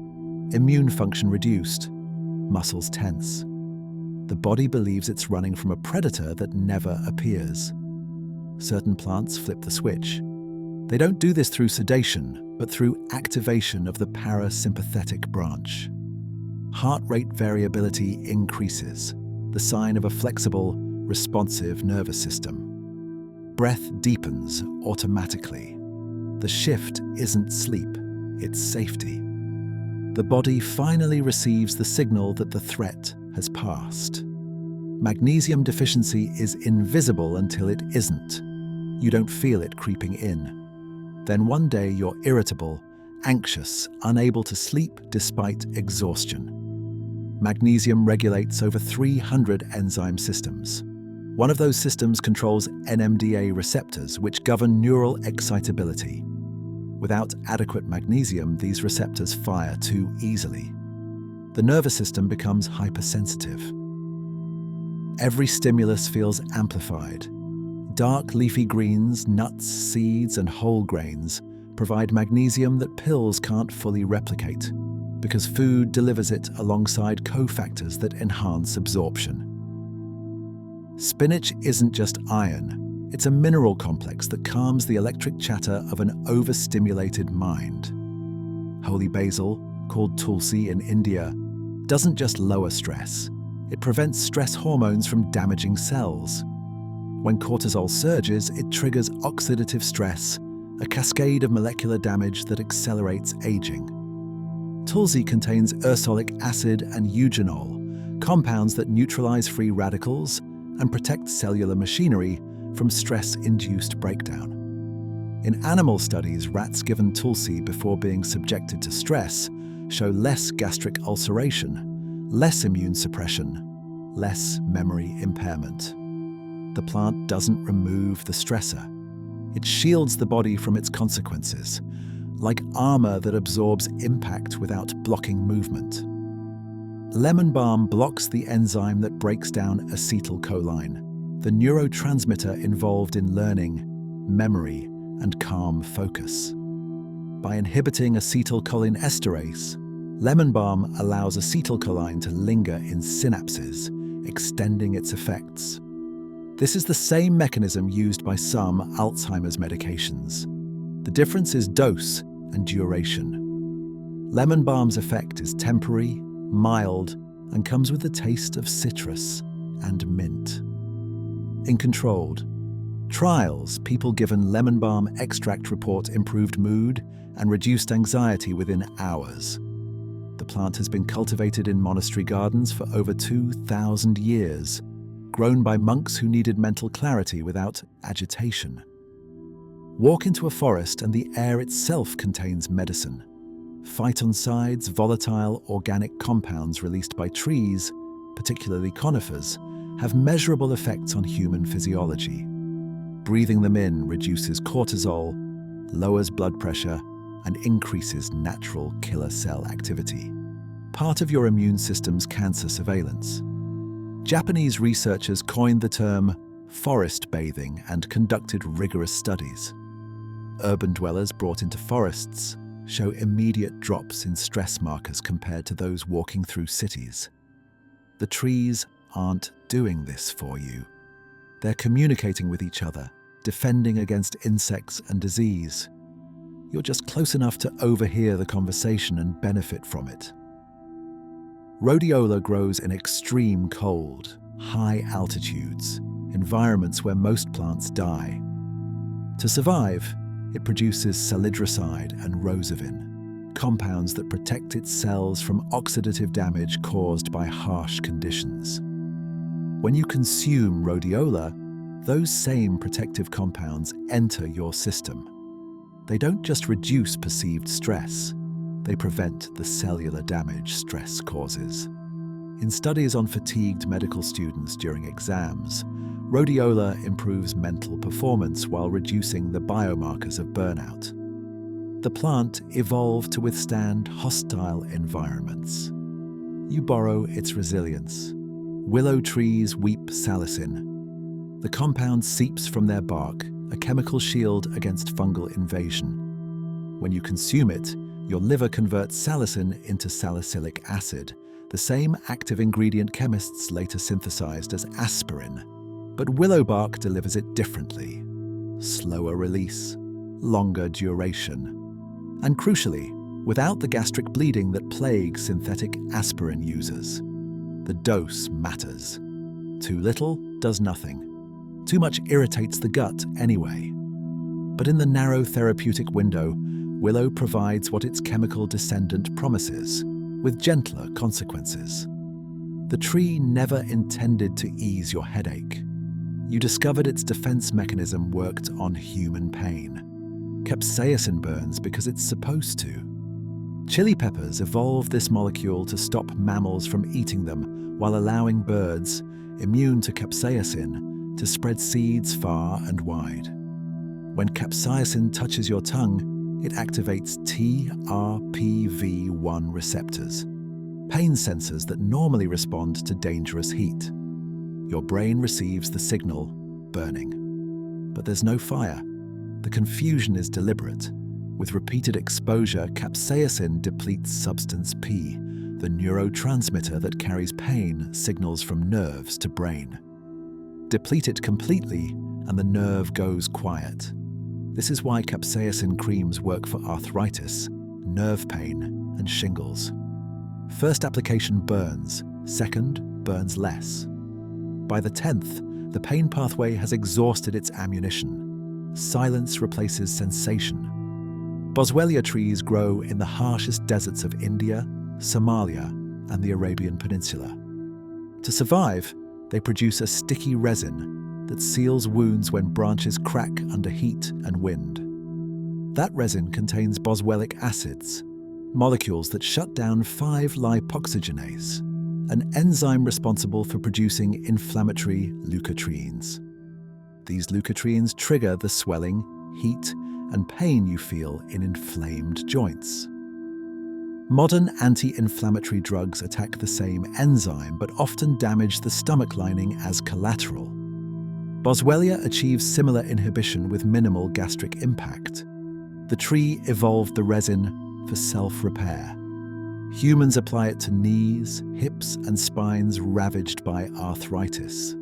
immune function reduced, muscles tense. The body believes it's running from a predator that never appears. Certain plants flip the switch. They don't do this through sedation, but through activation of the parasympathetic branch. Heart rate variability increases, the sign of a flexible, responsive nervous system. Breath deepens automatically. The shift isn't sleep, it's safety. The body finally receives the signal that the threat has passed. Magnesium deficiency is invisible until it isn't. You don't feel it creeping in. Then one day you're irritable, anxious, unable to sleep despite exhaustion. Magnesium regulates over 300 enzyme systems. One of those systems controls NMDA receptors, which govern neural excitability. Without adequate magnesium, these receptors fire too easily. The nervous system becomes hypersensitive. Every stimulus feels amplified. Dark leafy greens, nuts, seeds, and whole grains provide magnesium that pills can't fully replicate, because food delivers it alongside cofactors that enhance absorption. Spinach isn't just iron, it's a mineral complex that calms the electric chatter of an overstimulated mind. Holy basil, called tulsi in India, doesn't just lower stress, it prevents stress hormones from damaging cells. When cortisol surges, it triggers oxidative stress, a cascade of molecular damage that accelerates aging. Tulsi contains ursolic acid and eugenol, compounds that neutralize free radicals and protect cellular machinery from stress-induced breakdown. In animal studies, rats given Tulsi before being subjected to stress show less gastric ulceration, less immune suppression, less memory impairment. The plant doesn't remove the stressor. It shields the body from its consequences, like armor that absorbs impact without blocking movement. Lemon balm blocks the enzyme that breaks down acetylcholine, the neurotransmitter involved in learning, memory, and calm focus. By inhibiting acetylcholinesterase, lemon balm allows acetylcholine to linger in synapses, extending its effects. This is the same mechanism used by some Alzheimer's medications. The difference is dose and duration. Lemon balm's effect is temporary, mild, and comes with the taste of citrus and mint. In controlled trials, people given lemon balm extract report improved mood and reduced anxiety within hours. The plant has been cultivated in monastery gardens for over 2,000 years, grown by monks who needed mental clarity without agitation. Walk into a forest and the air itself contains medicine. Phytoncides, volatile organic compounds released by trees, particularly conifers, have measurable effects on human physiology. Breathing them in reduces cortisol, lowers blood pressure, and increases natural killer cell activity, part of your immune system's cancer surveillance. Japanese researchers coined the term forest bathing and conducted rigorous studies. Urban dwellers brought into forests show immediate drops in stress markers compared to those walking through cities. The trees aren't doing this for you. They're communicating with each other, defending against insects and disease. You're just close enough to overhear the conversation and benefit from it. Rhodiola grows in extreme cold, high altitudes, environments where most plants die. To survive, it produces salidroside and rosavin, compounds that protect its cells from oxidative damage caused by harsh conditions. When you consume rhodiola, those same protective compounds enter your system. They don't just reduce perceived stress, they prevent the cellular damage stress causes. In studies on fatigued medical students during exams, rhodiola improves mental performance while reducing the biomarkers of burnout. The plant evolved to withstand hostile environments. You borrow its resilience. Willow trees weep salicin. The compound seeps from their bark, a chemical shield against fungal invasion. When you consume it, your liver converts salicin into salicylic acid, the same active ingredient chemists later synthesized as aspirin. But willow bark delivers it differently. Slower release, longer duration. And crucially, without the gastric bleeding that plagues synthetic aspirin users. The dose matters. Too little does nothing. Too much irritates the gut anyway. But in the narrow therapeutic window, willow provides what its chemical descendant promises, with gentler consequences. The tree never intended to ease your headache. You discovered its defense mechanism worked on human pain. Capsaicin burns because it's supposed to. Chili peppers evolved this molecule to stop mammals from eating them while allowing birds, immune to capsaicin, to spread seeds far and wide. When capsaicin touches your tongue, it activates TRPV1 receptors, pain sensors that normally respond to dangerous heat. Your brain receives the signal, burning. But there's no fire. The confusion is deliberate. With repeated exposure, capsaicin depletes substance P, the neurotransmitter that carries pain signals from nerves to brain. Deplete it completely, and the nerve goes quiet. This is why capsaicin creams work for arthritis, nerve pain, and shingles. First application burns, second burns less. By the 10th, the pain pathway has exhausted its ammunition. Silence replaces sensation. Boswellia trees grow in the harshest deserts of India, Somalia, and the Arabian Peninsula. To survive, they produce a sticky resin that seals wounds when branches crack under heat and wind. That resin contains boswellic acids, molecules that shut down 5-lipoxygenase, an enzyme responsible for producing inflammatory leukotrienes. These leukotrienes trigger the swelling, heat, and pain you feel in inflamed joints. Modern anti-inflammatory drugs attack the same enzyme but often damage the stomach lining as collateral. Boswellia achieves similar inhibition with minimal gastric impact. The tree evolved the resin for self-repair. Humans apply it to knees, hips, and spines ravaged by arthritis.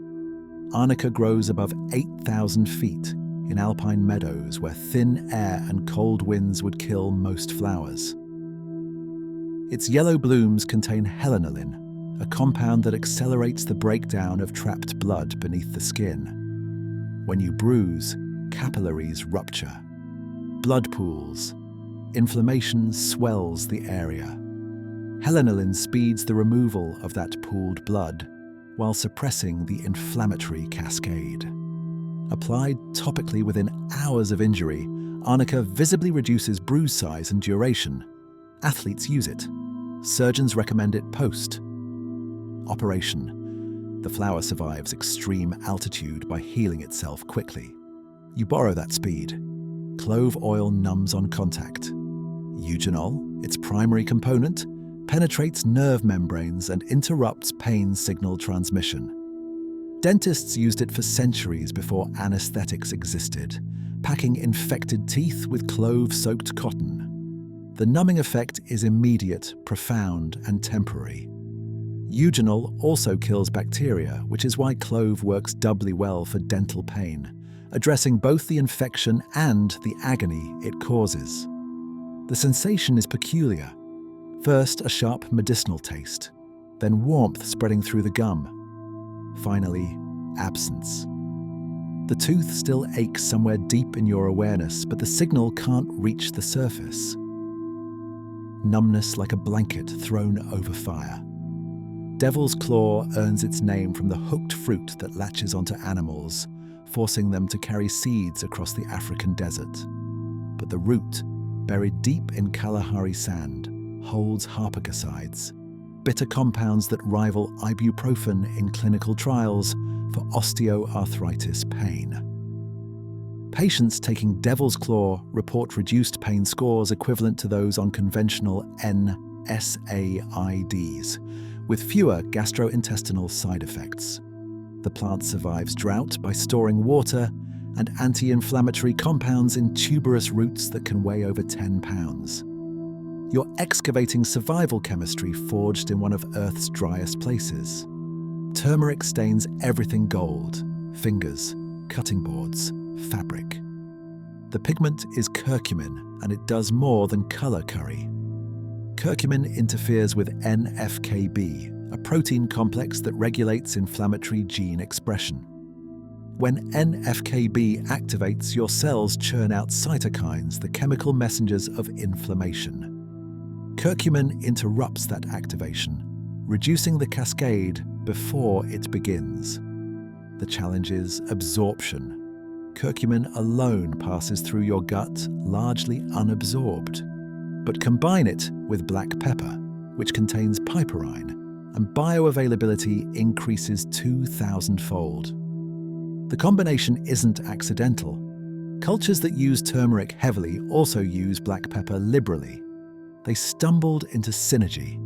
Arnica grows above 8,000 feet in alpine meadows where thin air and cold winds would kill most flowers. Its yellow blooms contain helenoline, a compound that accelerates the breakdown of trapped blood beneath the skin. When you bruise, capillaries rupture. Blood pools. Inflammation swells the area. Helenoline speeds the removal of that pooled blood while suppressing the inflammatory cascade. Applied topically within hours of injury, arnica visibly reduces bruise size and duration. Athletes use it. Surgeons recommend it post-operation. The flower survives extreme altitude by healing itself quickly. You borrow that speed. Clove oil numbs on contact. Eugenol, its primary component, penetrates nerve membranes and interrupts pain signal transmission. Dentists used it for centuries before anesthetics existed, packing infected teeth with clove-soaked cotton. The numbing effect is immediate, profound, and temporary. Eugenol also kills bacteria, which is why clove works doubly well for dental pain, addressing both the infection and the agony it causes. The sensation is peculiar. First, a sharp medicinal taste, then warmth spreading through the gum. Finally, absence. The tooth still aches somewhere deep in your awareness, but the signal can't reach the surface. Numbness like a blanket thrown over fire. Devil's claw earns its name from the hooked fruit that latches onto animals, forcing them to carry seeds across the African desert. But the root, buried deep in Kalahari sand, holds harpagicides, bitter compounds that rival ibuprofen in clinical trials for osteoarthritis pain. Patients taking Devil's Claw report reduced pain scores equivalent to those on conventional NSAIDs, with fewer gastrointestinal side effects. The plant survives drought by storing water and anti-inflammatory compounds in tuberous roots that can weigh over 10 pounds. You're excavating survival chemistry forged in one of Earth's driest places. Turmeric stains everything gold: fingers, cutting boards, fabric. The pigment is curcumin, and it does more than color curry. Curcumin interferes with NF-κB, a protein complex that regulates inflammatory gene expression. When NF-κB activates, your cells churn out cytokines, the chemical messengers of inflammation. Curcumin interrupts that activation, reducing the cascade before it begins. The challenge is absorption. Curcumin alone passes through your gut largely unabsorbed. But combine it with black pepper, which contains piperine, and bioavailability increases 2,000-fold. The combination isn't accidental. Cultures that use turmeric heavily also use black pepper liberally. They stumbled into synergy.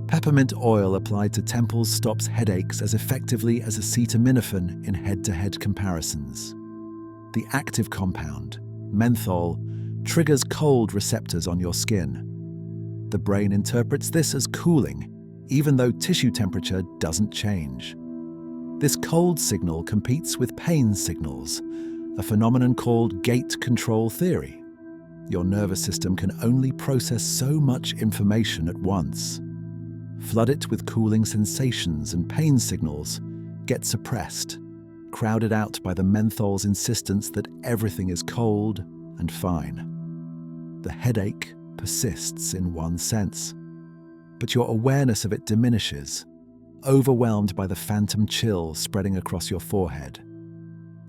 Peppermint oil applied to temples stops headaches as effectively as acetaminophen in head-to-head comparisons. The active compound, menthol, triggers cold receptors on your skin. The brain interprets this as cooling, even though tissue temperature doesn't change. This cold signal competes with pain signals, a phenomenon called gate control theory. Your nervous system can only process so much information at once. Flood it with cooling sensations and pain signals, get suppressed, crowded out by the menthol's insistence that everything is cold and fine. The headache persists in one sense, but your awareness of it diminishes, overwhelmed by the phantom chill spreading across your forehead.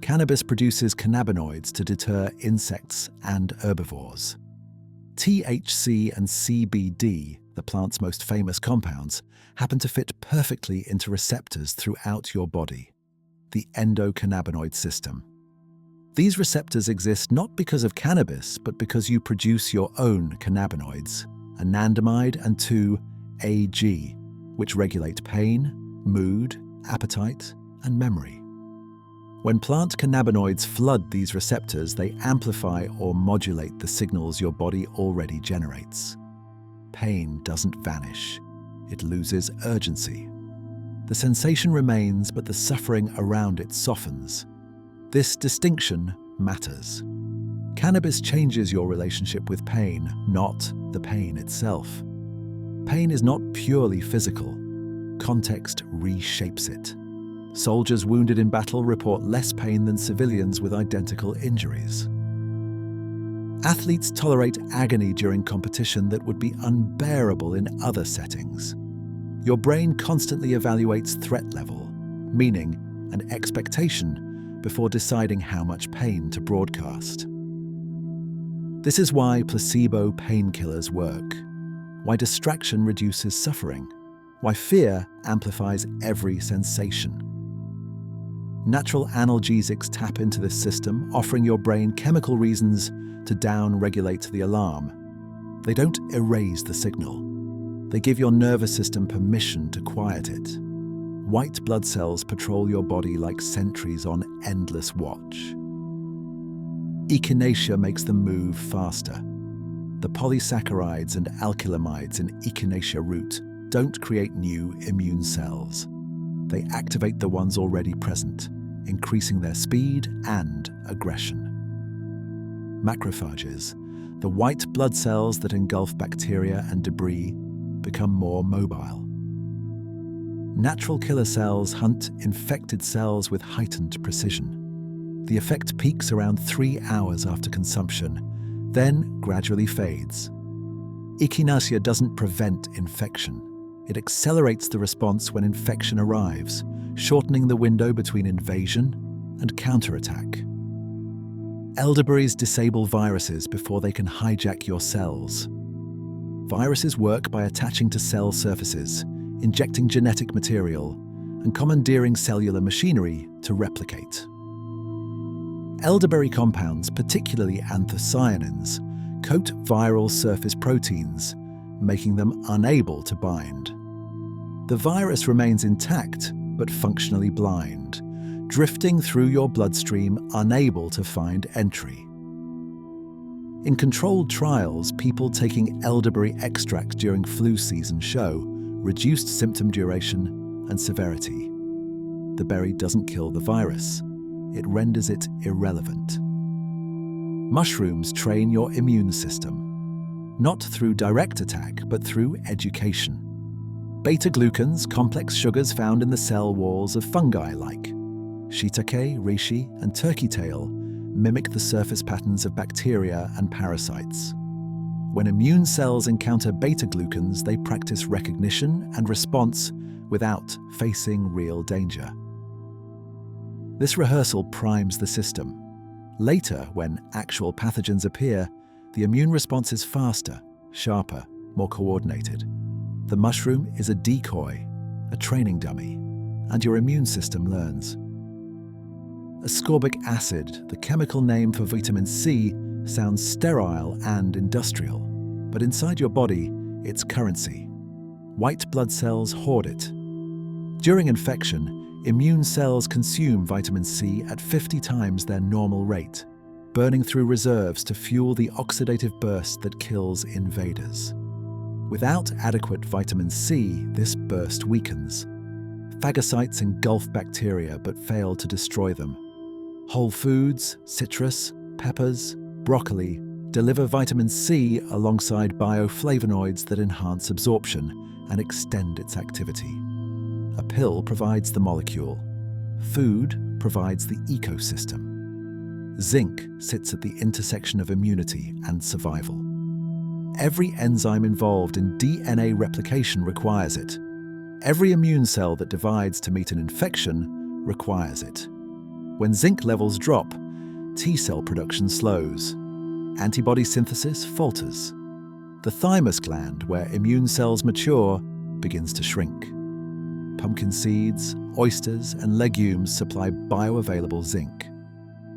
Cannabis produces cannabinoids to deter insects and herbivores. THC and CBD, the plant's most famous compounds, happen to fit perfectly into receptors throughout your body, the endocannabinoid system. These receptors exist not because of cannabis, but because you produce your own cannabinoids, anandamide and 2-AG, which regulate pain, mood, appetite, and memory. When plant cannabinoids flood these receptors, they amplify or modulate the signals your body already generates. Pain doesn't vanish. It loses urgency. The sensation remains, but the suffering around it softens. This distinction matters. Cannabis changes your relationship with pain, not the pain itself. Pain is not purely physical. Context reshapes it. Soldiers wounded in battle report less pain than civilians with identical injuries. Athletes tolerate agony during competition that would be unbearable in other settings. Your brain constantly evaluates threat level, meaning, and expectation before deciding how much pain to broadcast. This is why placebo painkillers work, why distraction reduces suffering, why fear amplifies every sensation. Natural analgesics tap into this system, offering your brain chemical reasons to down-regulate the alarm. They don't erase the signal. They give your nervous system permission to quiet it. White blood cells patrol your body like sentries on endless watch. Echinacea makes them move faster. The polysaccharides and alkylamides in echinacea root don't create new immune cells. They activate the ones already present, increasing their speed and aggression. Macrophages, the white blood cells that engulf bacteria and debris, become more mobile. Natural killer cells hunt infected cells with heightened precision. The effect peaks around 3 hours after consumption, then gradually fades. Echinacea doesn't prevent infection. It accelerates the response when infection arrives, shortening the window between invasion and counterattack. Elderberries disable viruses before they can hijack your cells. Viruses work by attaching to cell surfaces, injecting genetic material, and commandeering cellular machinery to replicate. Elderberry compounds, particularly anthocyanins, coat viral surface proteins, making them unable to bind. The virus remains intact, but functionally blind, drifting through your bloodstream, unable to find entry. In controlled trials, people taking elderberry extract during flu season show reduced symptom duration and severity. The berry doesn't kill the virus. It renders it irrelevant. Mushrooms train your immune system, not through direct attack, but through education. Beta-glucans, complex sugars found in the cell walls of fungi like shiitake, reishi, and turkey tail, mimic the surface patterns of bacteria and parasites. When immune cells encounter beta-glucans, they practice recognition and response without facing real danger. This rehearsal primes the system. Later, when actual pathogens appear, the immune response is faster, sharper, more coordinated. The mushroom is a decoy, a training dummy, and your immune system learns. Ascorbic acid, the chemical name for vitamin C, sounds sterile and industrial, but inside your body, it's currency. White blood cells hoard it. During infection, immune cells consume vitamin C at 50 times their normal rate, burning through reserves to fuel the oxidative burst that kills invaders. Without adequate vitamin C, this burst weakens. Phagocytes engulf bacteria but fail to destroy them. Whole foods, citrus, peppers, broccoli deliver vitamin C alongside bioflavonoids that enhance absorption and extend its activity. A pill provides the molecule. Food provides the ecosystem. Zinc sits at the intersection of immunity and survival. Every enzyme involved in DNA replication requires it. Every immune cell that divides to meet an infection requires it. When zinc levels drop, T-cell production slows. Antibody synthesis falters. The thymus gland, where immune cells mature, begins to shrink. Pumpkin seeds, oysters, and legumes supply bioavailable zinc.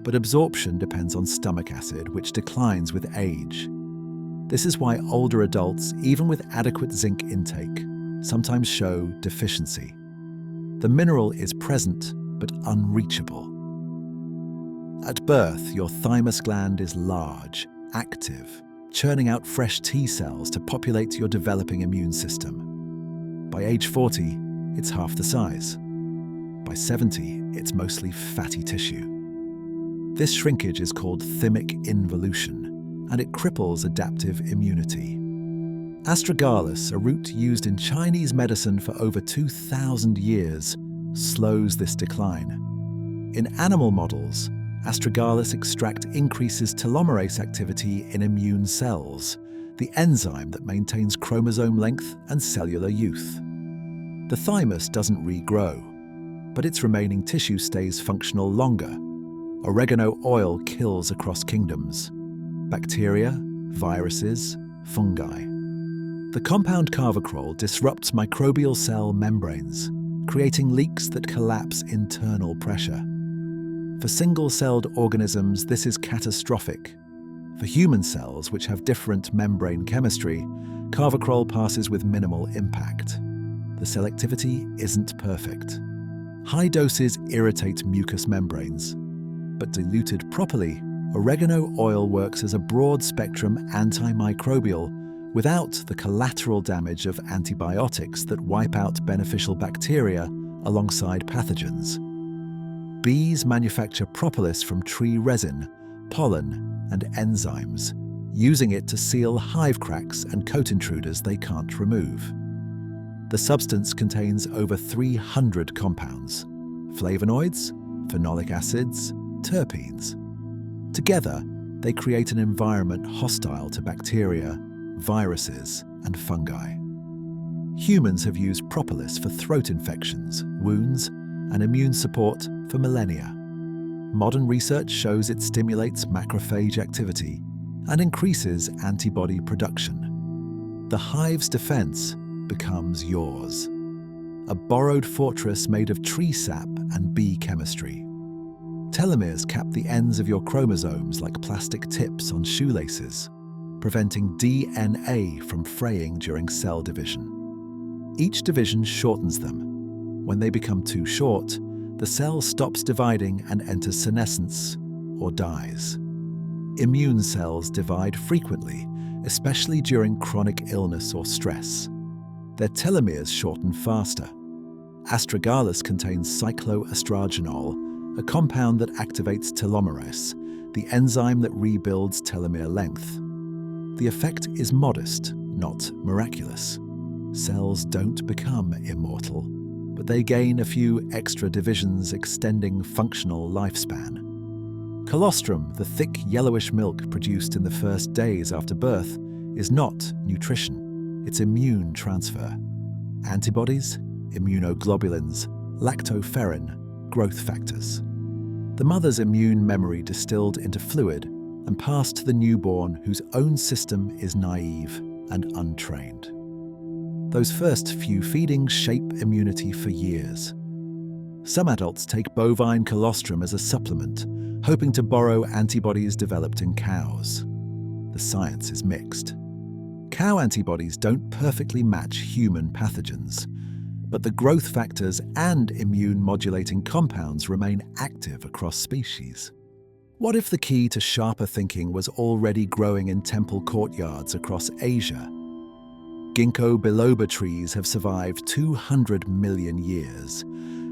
But absorption depends on stomach acid, which declines with age. This is why older adults, even with adequate zinc intake, sometimes show deficiency. The mineral is present, but unreachable. At birth, your thymus gland is large, active, churning out fresh T cells to populate your developing immune system. By age 40, it's half the size. By 70, it's mostly fatty tissue. This shrinkage is called thymic involution, and it cripples adaptive immunity. Astragalus, a root used in Chinese medicine for over 2,000 years, slows this decline. In animal models, astragalus extract increases telomerase activity in immune cells, the enzyme that maintains chromosome length and cellular youth. The thymus doesn't regrow, but its remaining tissue stays functional longer. Oregano oil kills across kingdoms: bacteria, viruses, fungi. The compound carvacrol disrupts microbial cell membranes, creating leaks that collapse internal pressure. For single-celled organisms, this is catastrophic. For human cells, which have different membrane chemistry, carvacrol passes with minimal impact. The selectivity isn't perfect. High doses irritate mucous membranes, but diluted properly, oregano oil works as a broad-spectrum antimicrobial without the collateral damage of antibiotics that wipe out beneficial bacteria alongside pathogens. Bees manufacture propolis from tree resin, pollen, and enzymes, using it to seal hive cracks and coat intruders they can't remove. The substance contains over 300 compounds: flavonoids, phenolic acids, terpenes. Together, they create an environment hostile to bacteria, viruses, and fungi. Humans have used propolis for throat infections, wounds, and immune support for millennia. Modern research shows it stimulates macrophage activity and increases antibody production. The hive's defense becomes yours. A borrowed fortress made of tree sap and bee chemistry. Telomeres cap the ends of your chromosomes like plastic tips on shoelaces, preventing DNA from fraying during cell division. Each division shortens them. When they become too short, the cell stops dividing and enters senescence, or dies. Immune cells divide frequently, especially during chronic illness or stress. Their telomeres shorten faster. Astragalus contains cycloestragenol, a compound that activates telomerase, the enzyme that rebuilds telomere length. The effect is modest, not miraculous. Cells don't become immortal, but they gain a few extra divisions, extending functional lifespan. Colostrum, the thick yellowish milk produced in the first days after birth, is not nutrition, it's immune transfer. Antibodies, immunoglobulins, lactoferrin, growth factors. The mother's immune memory distilled into fluid and passed to the newborn whose own system is naive and untrained. Those first few feedings shape immunity for years. Some adults take bovine colostrum as a supplement, hoping to borrow antibodies developed in cows. The science is mixed. Cow antibodies don't perfectly match human pathogens, but the growth factors and immune-modulating compounds remain active across species. What if the key to sharper thinking was already growing in temple courtyards across Asia? Ginkgo biloba trees have survived 200 million years,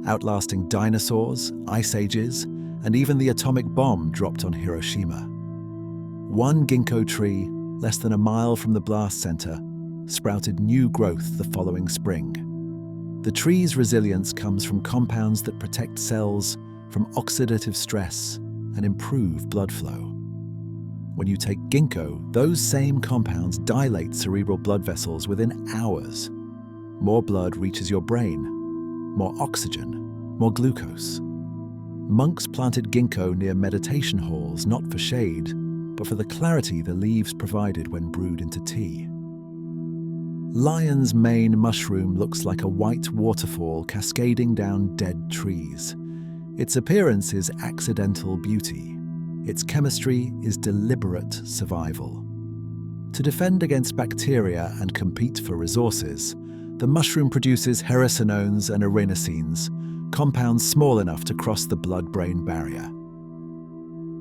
outlasting dinosaurs, ice ages, and even the atomic bomb dropped on Hiroshima. One ginkgo tree, less than a mile from the blast center, sprouted new growth the following spring. The tree's resilience comes from compounds that protect cells from oxidative stress and improve blood flow. When you take ginkgo, those same compounds dilate cerebral blood vessels within hours. More blood reaches your brain, more oxygen, more glucose. Monks planted ginkgo near meditation halls not for shade, but for the clarity the leaves provided when brewed into tea. Lion's mane mushroom looks like a white waterfall cascading down dead trees. Its appearance is accidental beauty. Its chemistry is deliberate survival. To defend against bacteria and compete for resources, the mushroom produces hericenones and arenosines, compounds small enough to cross the blood-brain barrier.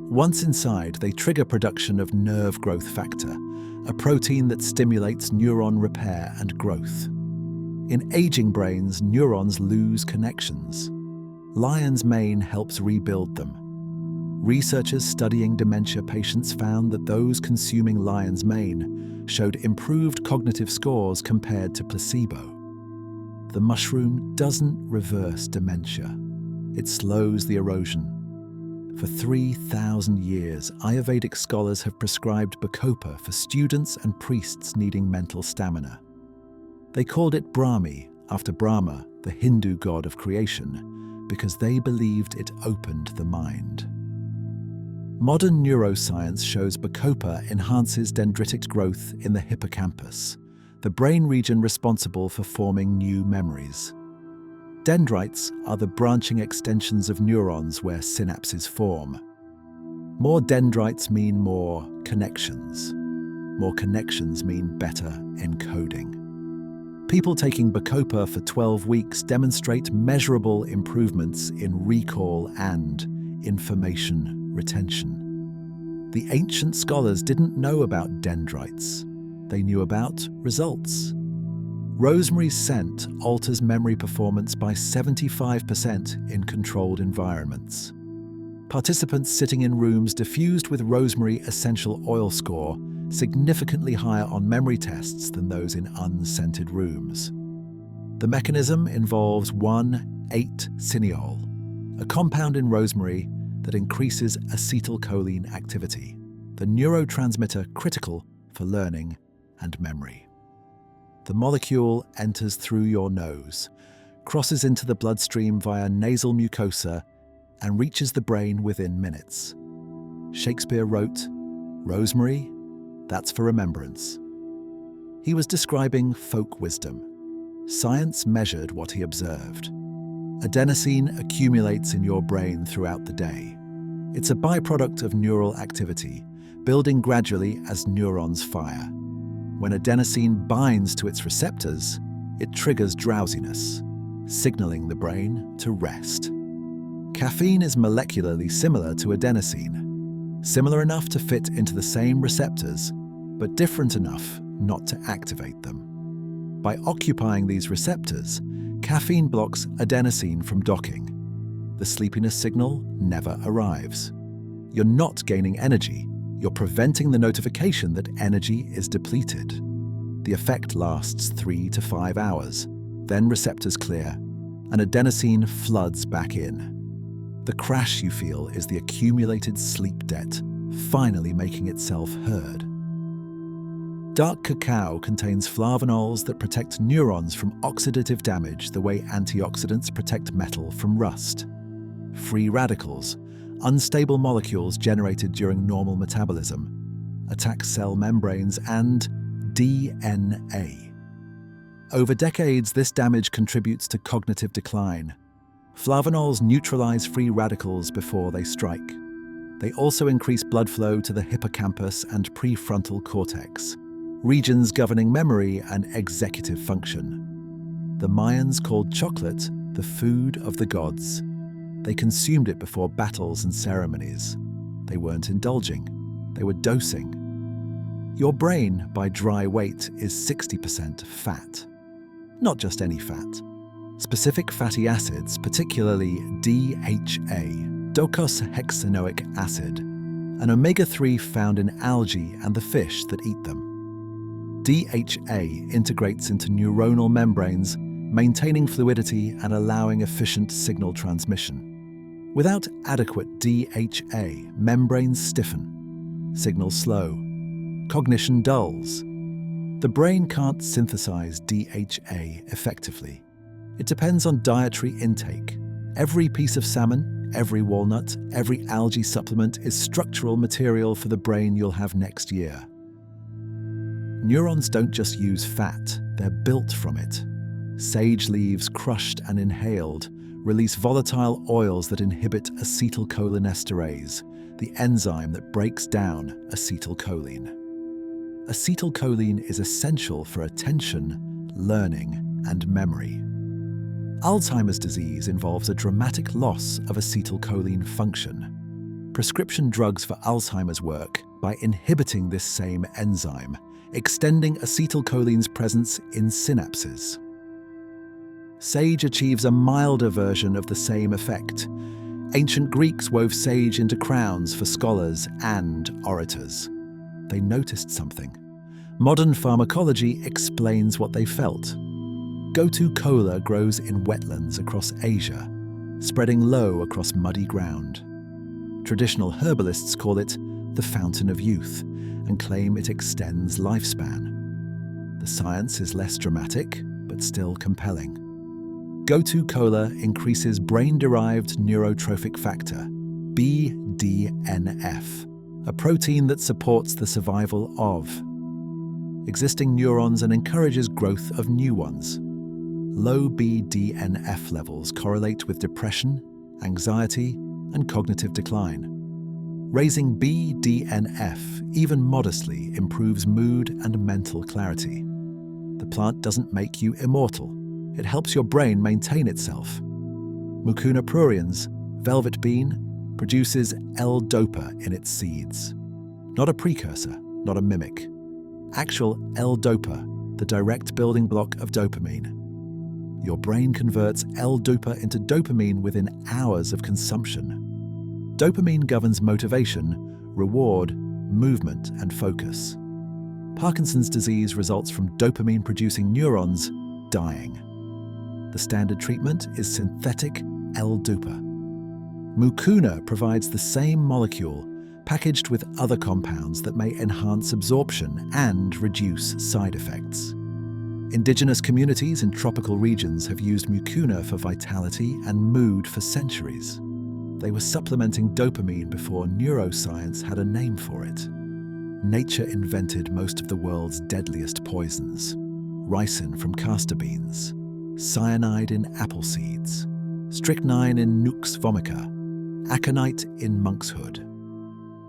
Once inside, they trigger production of nerve growth factor, a protein that stimulates neuron repair and growth. In aging brains, neurons lose connections. Lion's mane helps rebuild them. Researchers studying dementia patients found that those consuming lion's mane showed improved cognitive scores compared to placebo. The mushroom doesn't reverse dementia. It slows the erosion. For 3,000 years, Ayurvedic scholars have prescribed bacopa for students and priests needing mental stamina. They called it Brahmi, after Brahma, the Hindu god of creation, because they believed it opened the mind. Modern neuroscience shows bacopa enhances dendritic growth in the hippocampus, the brain region responsible for forming new memories. Dendrites are the branching extensions of neurons where synapses form. More dendrites mean more connections. More connections mean better encoding. People taking bacopa for 12 weeks demonstrate measurable improvements in recall and information retention. The ancient scholars didn't know about dendrites. They knew about results. Rosemary's scent alters memory performance by 75% in controlled environments. Participants sitting in rooms diffused with rosemary essential oil score significantly higher on memory tests than those in unscented rooms. The mechanism involves 1,8-cineol, a compound in rosemary that increases acetylcholine activity, the neurotransmitter critical for learning and memory. The molecule enters through your nose, crosses into the bloodstream via nasal mucosa, and reaches the brain within minutes. Shakespeare wrote, "Rosemary, that's for remembrance." He was describing folk wisdom. Science measured what he observed. Adenosine accumulates in your brain throughout the day. It's a byproduct of neural activity, building gradually as neurons fire. When adenosine binds to its receptors, it triggers drowsiness, signaling the brain to rest. Caffeine is molecularly similar to adenosine, similar enough to fit into the same receptors, but different enough not to activate them. By occupying these receptors, caffeine blocks adenosine from docking. The sleepiness signal never arrives. You're not gaining energy. You're preventing the notification that energy is depleted. The effect lasts 3 to 5 hours. Then receptors clear, and adenosine floods back in. The crash you feel is the accumulated sleep debt, finally making itself heard. Dark cacao contains flavonols that protect neurons from oxidative damage the way antioxidants protect metal from rust. Free radicals, unstable molecules generated during normal metabolism, attack cell membranes and DNA. Over decades, this damage contributes to cognitive decline. Flavonols neutralize free radicals before they strike. They also increase blood flow to the hippocampus and prefrontal cortex, regions governing memory and executive function. The Mayans called chocolate the food of the gods. They consumed it before battles and ceremonies. They weren't indulging, they were dosing. Your brain, by dry weight, is 60% fat. Not just any fat. Specific fatty acids, particularly DHA, docosahexaenoic acid, an omega-3 found in algae and the fish that eat them. DHA integrates into neuronal membranes, maintaining fluidity and allowing efficient signal transmission. Without adequate DHA, membranes stiffen, signals slow, cognition dulls. The brain can't synthesize DHA effectively. It depends on dietary intake. Every piece of salmon, every walnut, every algae supplement is structural material for the brain you'll have next year. Neurons don't just use fat, They're built from it. Sage leaves crushed and inhaled release volatile oils that inhibit acetylcholinesterase, the enzyme that breaks down acetylcholine. Acetylcholine is essential for attention, learning, and memory. Alzheimer's disease involves a dramatic loss of acetylcholine function. Prescription drugs for Alzheimer's work by inhibiting this same enzyme, extending acetylcholine's presence in synapses. Sage achieves a milder version of the same effect. Ancient Greeks wove sage into crowns for scholars and orators. They noticed something. Modern pharmacology explains what they felt. Gotu kola grows in wetlands across Asia, spreading low across muddy ground. Traditional herbalists call it the fountain of youth and claim it extends lifespan. The science is less dramatic, but still compelling. Gotu kola increases brain-derived neurotrophic factor, BDNF, a protein that supports the survival of existing neurons and encourages growth of new ones. Low BDNF levels correlate with depression, anxiety, and cognitive decline. Raising BDNF, even modestly, improves mood and mental clarity. The plant doesn't make you immortal. It helps your brain maintain itself. Mucuna pruriens, velvet bean, produces L-dopa in its seeds. Not a precursor, not a mimic. Actual L-dopa, the direct building block of dopamine. Your brain converts L-dopa into dopamine within hours of consumption. Dopamine governs motivation, reward, movement, and focus. Parkinson's disease results from dopamine-producing neurons dying. The standard treatment is synthetic L-dopa. Mucuna provides the same molecule, packaged with other compounds that may enhance absorption and reduce side effects. Indigenous communities in tropical regions have used mucuna for vitality and mood for centuries. They were supplementing dopamine before neuroscience had a name for it. Nature invented most of the world's deadliest poisons. Ricin from castor beans, cyanide in apple seeds, strychnine in Nux vomica, aconite in monkshood.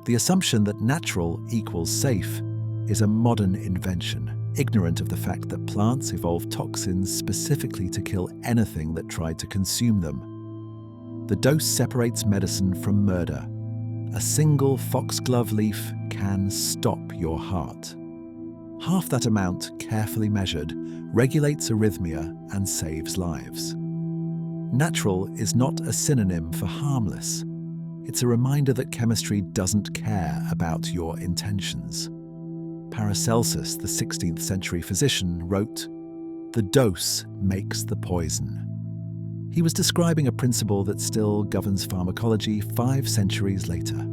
The assumption that natural equals safe is a modern invention, ignorant of the fact that plants evolved toxins specifically to kill anything that tried to consume them. The dose separates medicine from murder. A single foxglove leaf can stop your heart. Half that amount, carefully measured, regulates arrhythmia and saves lives. Natural is not a synonym for harmless. It's a reminder that chemistry doesn't care about your intentions. Paracelsus, the 16th century physician, wrote, "The dose makes the poison." He was describing a principle that still governs pharmacology 5 centuries later.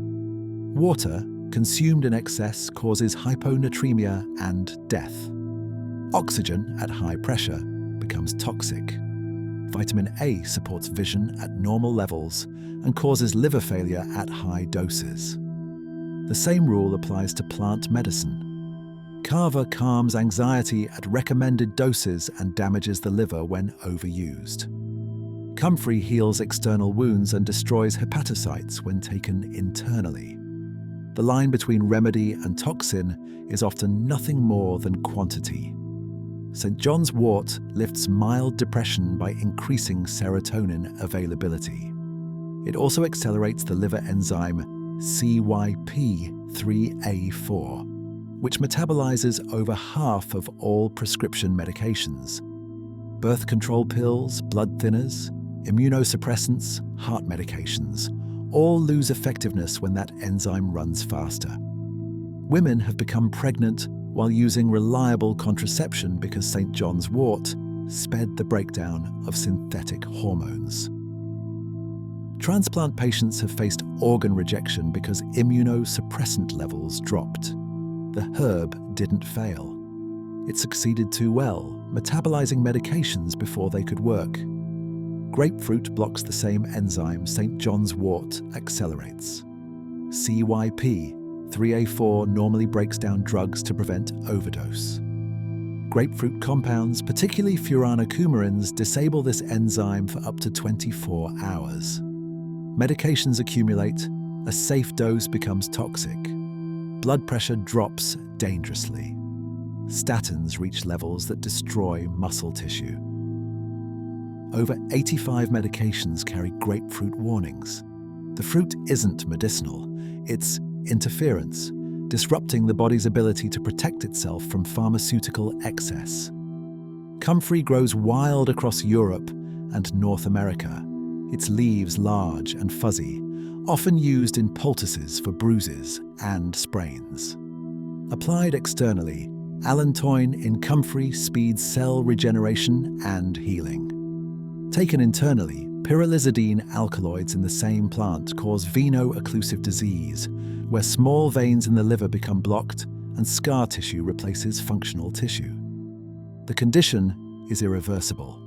Water, consumed in excess, causes hyponatremia and death. Oxygen at high pressure becomes toxic. Vitamin A supports vision at normal levels and causes liver failure at high doses. The same rule applies to plant medicine. Kava calms anxiety at recommended doses and damages the liver when overused. Comfrey heals external wounds and destroys hepatocytes when taken internally. The line between remedy and toxin is often nothing more than quantity. St. John's wort lifts mild depression by increasing serotonin availability. It also accelerates the liver enzyme CYP3A4, which metabolizes over half of all prescription medications. Birth control pills, blood thinners, immunosuppressants, heart medications, all lose effectiveness when that enzyme runs faster. Women have become pregnant while using reliable contraception because St. John's wort sped the breakdown of synthetic hormones. Transplant patients have faced organ rejection because immunosuppressant levels dropped. The herb didn't fail. It succeeded too well, metabolizing medications before they could work. Grapefruit blocks the same enzyme St. John's wort accelerates. CYP3A4 normally breaks down drugs to prevent overdose. Grapefruit compounds, particularly furanocoumarins, disable this enzyme for up to 24 hours. Medications accumulate, a safe dose becomes toxic. Blood pressure drops dangerously. Statins reach levels that destroy muscle tissue. Over 85 medications carry grapefruit warnings. The fruit isn't medicinal, it's interference, disrupting the body's ability to protect itself from pharmaceutical excess. Comfrey grows wild across Europe and North America, its leaves large and fuzzy, often used in poultices for bruises and sprains. Applied externally, allantoin in comfrey speeds cell regeneration and healing. Taken internally, pyrrolizidine alkaloids in the same plant cause veno-occlusive disease, where small veins in the liver become blocked and scar tissue replaces functional tissue. The condition is irreversible.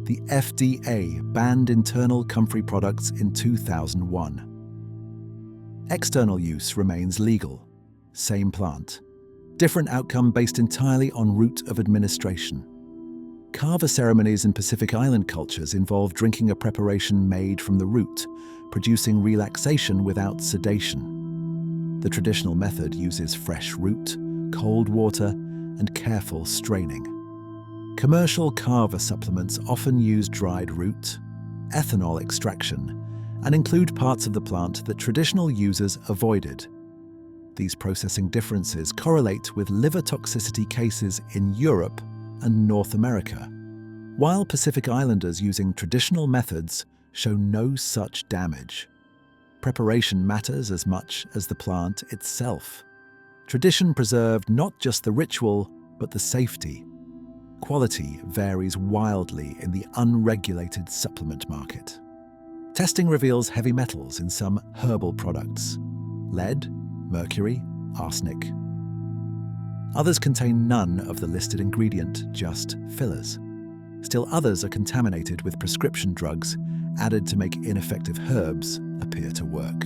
The FDA banned internal comfrey products in 2001. External use remains legal. Same plant. Different outcome based entirely on route of administration. Carver ceremonies in Pacific Island cultures involve drinking a preparation made from the root, producing relaxation without sedation. The traditional method uses fresh root, cold water, and careful straining. Commercial Carver supplements often use dried root, ethanol extraction, and include parts of the plant that traditional users avoided. These processing differences correlate with liver toxicity cases in Europe and North America, while Pacific Islanders using traditional methods show no such damage. Preparation matters as much as the plant itself. Tradition preserved not just the ritual, but the safety. Quality varies wildly in the unregulated supplement market. Testing reveals heavy metals in some herbal products: lead, mercury, arsenic. Others contain none of the listed ingredient, just fillers. Still others are contaminated with prescription drugs added to make ineffective herbs appear to work.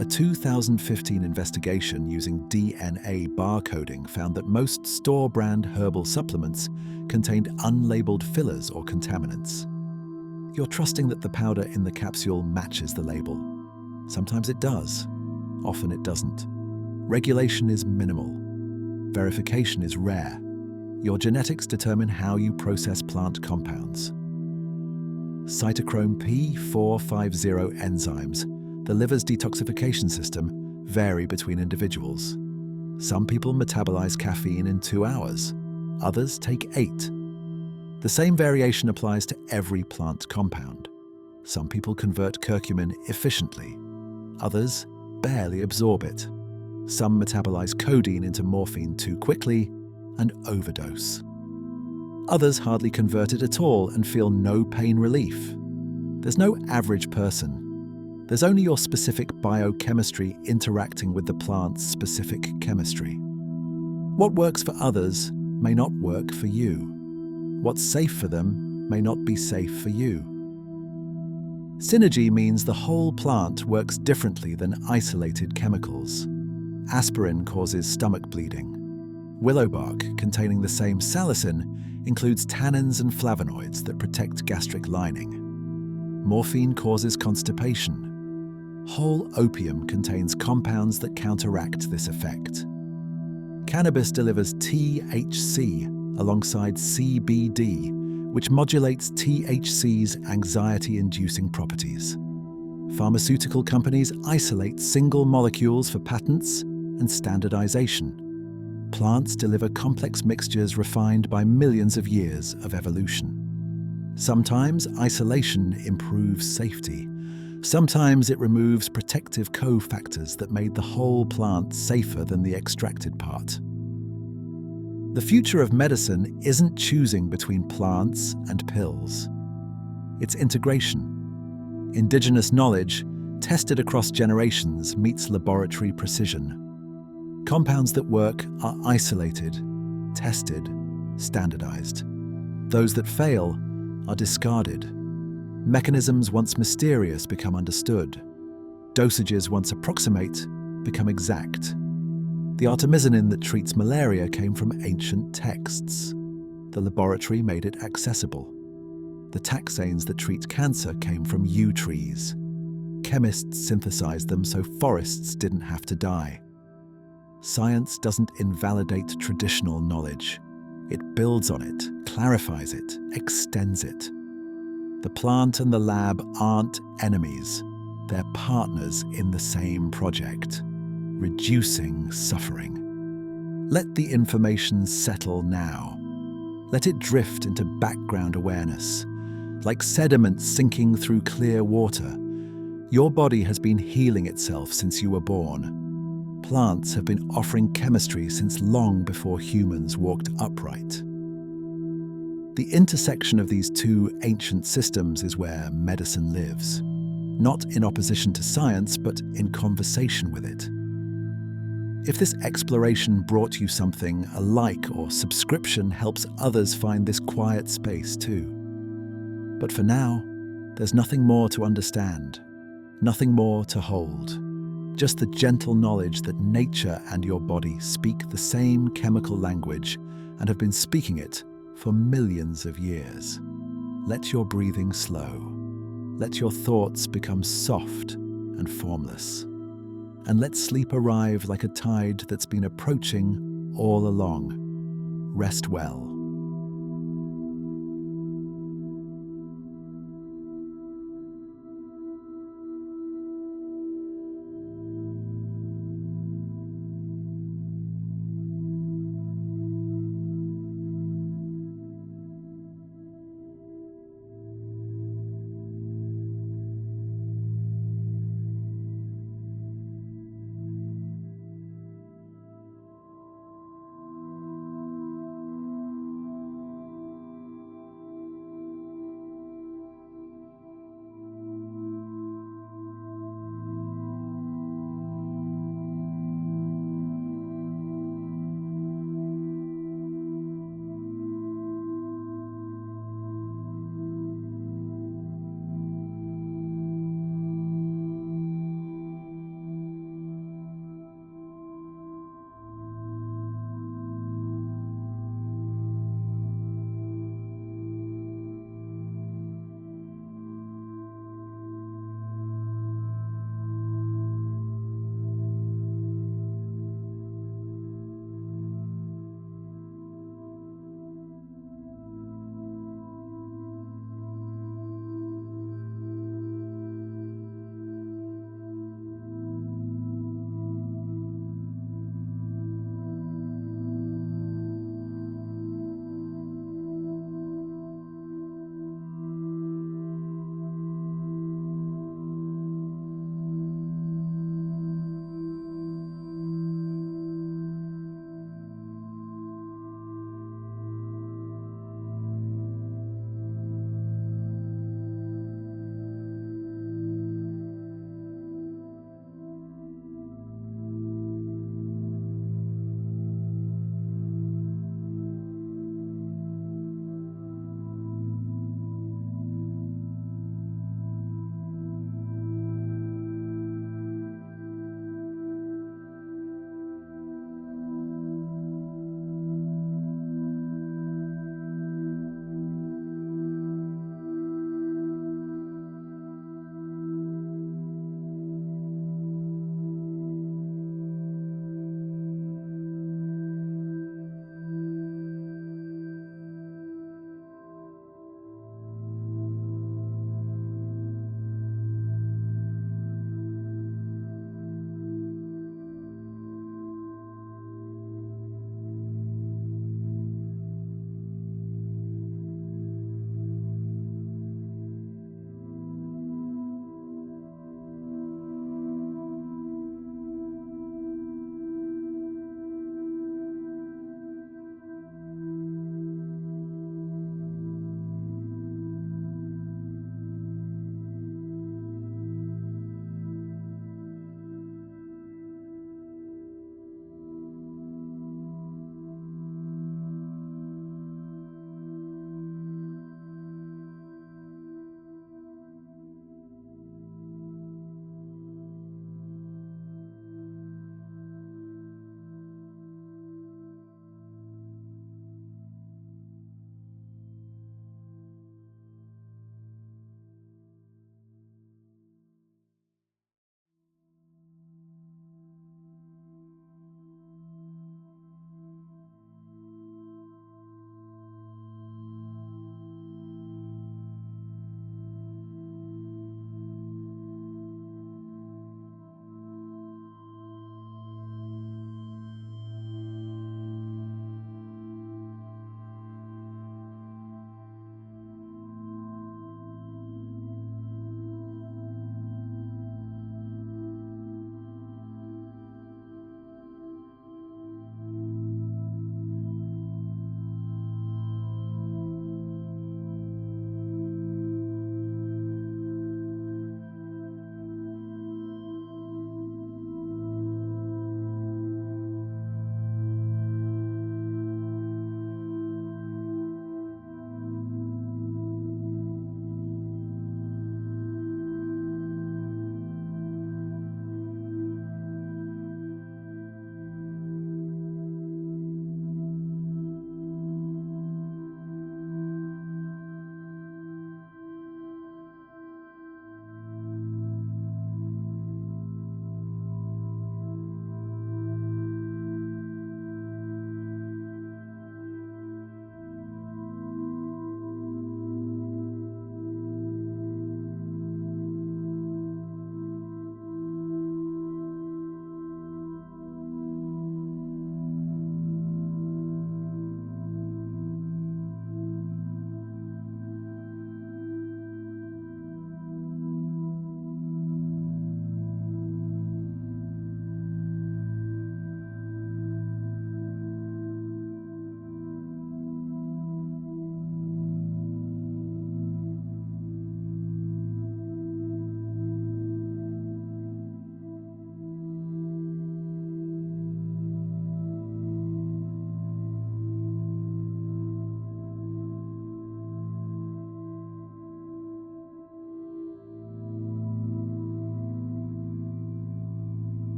A 2015 investigation using DNA barcoding found that most store-brand herbal supplements contained unlabeled fillers or contaminants. You're trusting that the powder in the capsule matches the label. Sometimes it does, often it doesn't. Regulation is minimal. Verification is rare. Your genetics determine how you process plant compounds. Cytochrome P450 enzymes, the liver's detoxification system, vary between individuals. Some people metabolize caffeine in 2 hours, others take 8. The same variation applies to every plant compound. Some people convert curcumin efficiently, others barely absorb it. Some metabolize codeine into morphine too quickly and overdose. Others hardly convert it at all and feel no pain relief. There's no average person. There's only your specific biochemistry interacting with the plant's specific chemistry. What works for others may not work for you. What's safe for them may not be safe for you. Synergy means the whole plant works differently than isolated chemicals. Aspirin causes stomach bleeding. Willow bark, containing the same salicin, includes tannins and flavonoids that protect gastric lining. Morphine causes constipation. Whole opium contains compounds that counteract this effect. Cannabis delivers THC alongside CBD, which modulates THC's anxiety-inducing properties. Pharmaceutical companies isolate single molecules for patents and standardization. Plants deliver complex mixtures refined by millions of years of evolution. Sometimes isolation improves safety. Sometimes it removes protective cofactors that made the whole plant safer than the extracted part. The future of medicine isn't choosing between plants and pills. It's integration. Indigenous knowledge, tested across generations, meets laboratory precision. Compounds that work are isolated, tested, standardized. Those that fail are discarded. Mechanisms once mysterious become understood. Dosages once approximate become exact. The artemisinin that treats malaria came from ancient texts. The laboratory made it accessible. The taxanes that treat cancer came from yew trees. Chemists synthesized them so forests didn't have to die. Science doesn't invalidate traditional knowledge. It builds on it, clarifies it, extends it. The plant and the lab aren't enemies. They're partners in the same project, reducing suffering. Let the information settle now. Let it drift into background awareness. Like sediment sinking through clear water, your body has been healing itself since you were born. Plants have been offering chemistry since long before humans walked upright. The intersection of these two ancient systems is where medicine lives, not in opposition to science, but in conversation with it. If this exploration brought you something, a like or subscription helps others find this quiet space too. But for now, there's nothing more to understand, nothing more to hold. Just the gentle knowledge that nature and your body speak the same chemical language and have been speaking it for millions of years. Let your breathing slow. Let your thoughts become soft and formless. And let sleep arrive like a tide that's been approaching all along. Rest well.